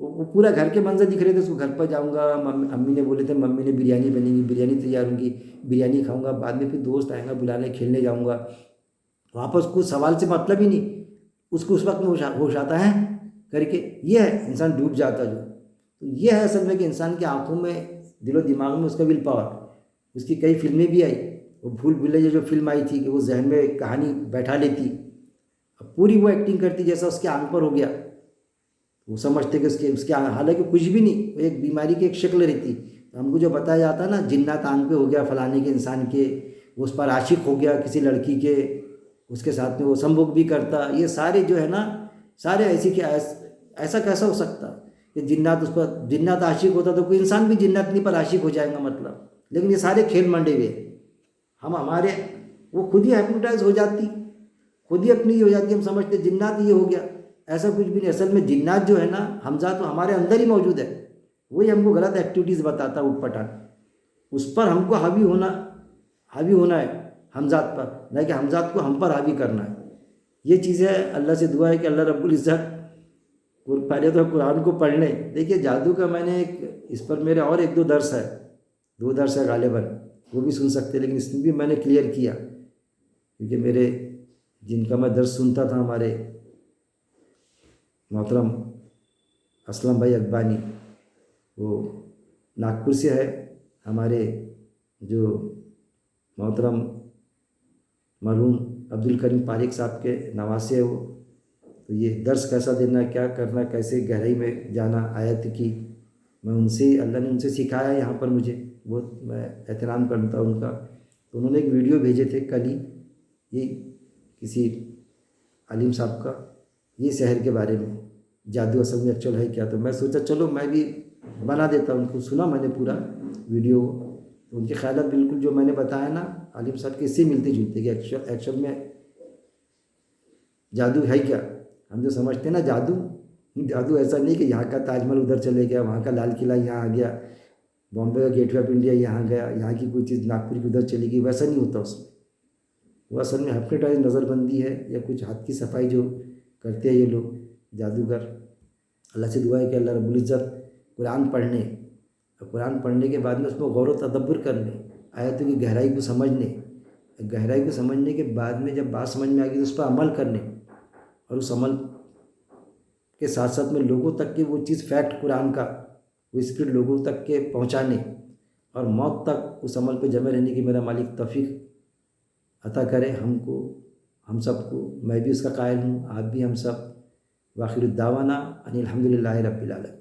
वो पूरा घर के मंजर दिख रहे थे, उसको घर पर जाऊँगा, अम्मी ने बोले थे मम्मी ने बिरयानी बनेगी, बिरयानी तैयार होगी, बिरयानी खाऊँगा, बाद में फिर दोस्त आएगा बुलाने, खेलने जाऊँगा। वहाँ पर उसको सवाल से मतलब ही नहीं, उसको उस वक्त में होश आता है करके, ये है इंसान डूब जाता जो। तो ये है असल में कि इंसान की आंखों में, दिलो दिमाग में उसका विल पावर। उसकी कई फिल्में भी आई, वो भूल भुलैया जो फिल्म आई थी कि वो जहन में कहानी बैठा लेती, अब पूरी वो एक्टिंग करती जैसा उसके आंख पर हो गया। वो समझते कि उसके हालांकि कुछ भी नहीं, वो एक बीमारी की एक शक्ल रहती। तो हमको जो बताया जाता है ना, जिन्नात आंख पे हो गया फलाने के इंसान के, वो उस पर आशिक हो गया किसी लड़की के, उसके साथ में वो संभोग भी करता, ये सारे जो है ना, सारे ऐसी कि ऐसा कैसा हो सकता कि जिन्नात उस पर, जिन्नात आशिक होता तो कोई इंसान भी जिन्नातनी पर आशिक हो जाएगा मतलब। लेकिन ये सारे खेल मंडे हुए, हम हमारे, वो खुद ही हाइप्नोटाइज हो जाती, खुद ही अपनी हो जाती, हम समझते जिन्नात ये हो गया। ऐसा कुछ भी नहीं, असल में जिन्नात जो है ना, हमजा तो हमारे अंदर ही मौजूद है, वही हमको गलत एक्टिविटीज़ बताता उठ पटांग, उस पर हमको हावी होना है हमजात पर, नहीं कि हमजात को हम पर हावी करना है। ये चीज़ है। अल्लाह से दुआ है कि अल्लाह रब्बुल इज़्ज़त पहले तो कुरान को पढ़ लें। देखिए जादू का मैंने एक, इस पर मेरे और एक दो दर्स है, दो दर्स है गालिबन, वो भी सुन सकते हैं, लेकिन इसमें भी मैंने क्लियर किया क्योंकि मेरे जिनका मैं दर्स सुनता था, हमारे मोहतरम असलम भाई अकबानी, वो नागपुर से है, हमारे जो मोहतरम मरहूम अब्दुल करीम पारिक साहब के नवासे है वो। तो ये दर्स कैसा देना, क्या करना, कैसे गहराई में जाना आयत की, मैं उनसे, अल्लाह ने उनसे सिखाया यहाँ पर मुझे, बहुत मैं एहतराम करता हूँ उनका। तो उन्होंने एक वीडियो भेजे थे कल ही, ये किसी अलीम साहब का, ये शहर के बारे में, जादू असल में एक्चुअल है क्या। तो मैं सोचा चलो मैं भी बना देता हूँ, उनको सुना मैंने पूरा वीडियो। तो उनके ख्यालात बिल्कुल जो मैंने बताया ना आलिम साहब के, इससे मिलते जुलते कि एक्चुअल में जादू है क्या। हम जो समझते हैं ना जादू, जादू ऐसा नहीं कि यहाँ का ताजमहल उधर चले गया, वहाँ का लाल किला यहाँ आ गया, बॉम्बे का गेटवे ऑफ इंडिया यहाँ गया, यहाँ की कोई चीज़ नागपुर की उधर चली गई, वैसा नहीं होता उसमें। वो असल में हिप्नोटाइज नज़रबंदी है, या कुछ हाथ की सफाई जो करते हैं ये लोग जादूगर। अल्लाह से दुआ है कि अल्लाह रब्बुल इज़्ज़त कुरान पढ़ने, और कुरान पढ़ने के बाद में उसमें गौर व तदब्बुर करने, आयतों की गहराई को समझने, गहराई को समझने के बाद में जब बात समझ में आ गई तो उस पर अमल करने, और उस अमल के साथ साथ में लोगों तक के वो चीज़, फैक्ट कुरान का, वो स्पिरिट लोगों तक के पहुंचाने, और मौत तक उस अमल पे जमे रहने की मेरा मालिक तौफीक अता करे हमको, हम सबको। मैं भी उसका कायल हूँ, आप भी, हम सब। वाखिर दावाना अनिल हम्दुलिल्लाहि रब्बिल आलमीन।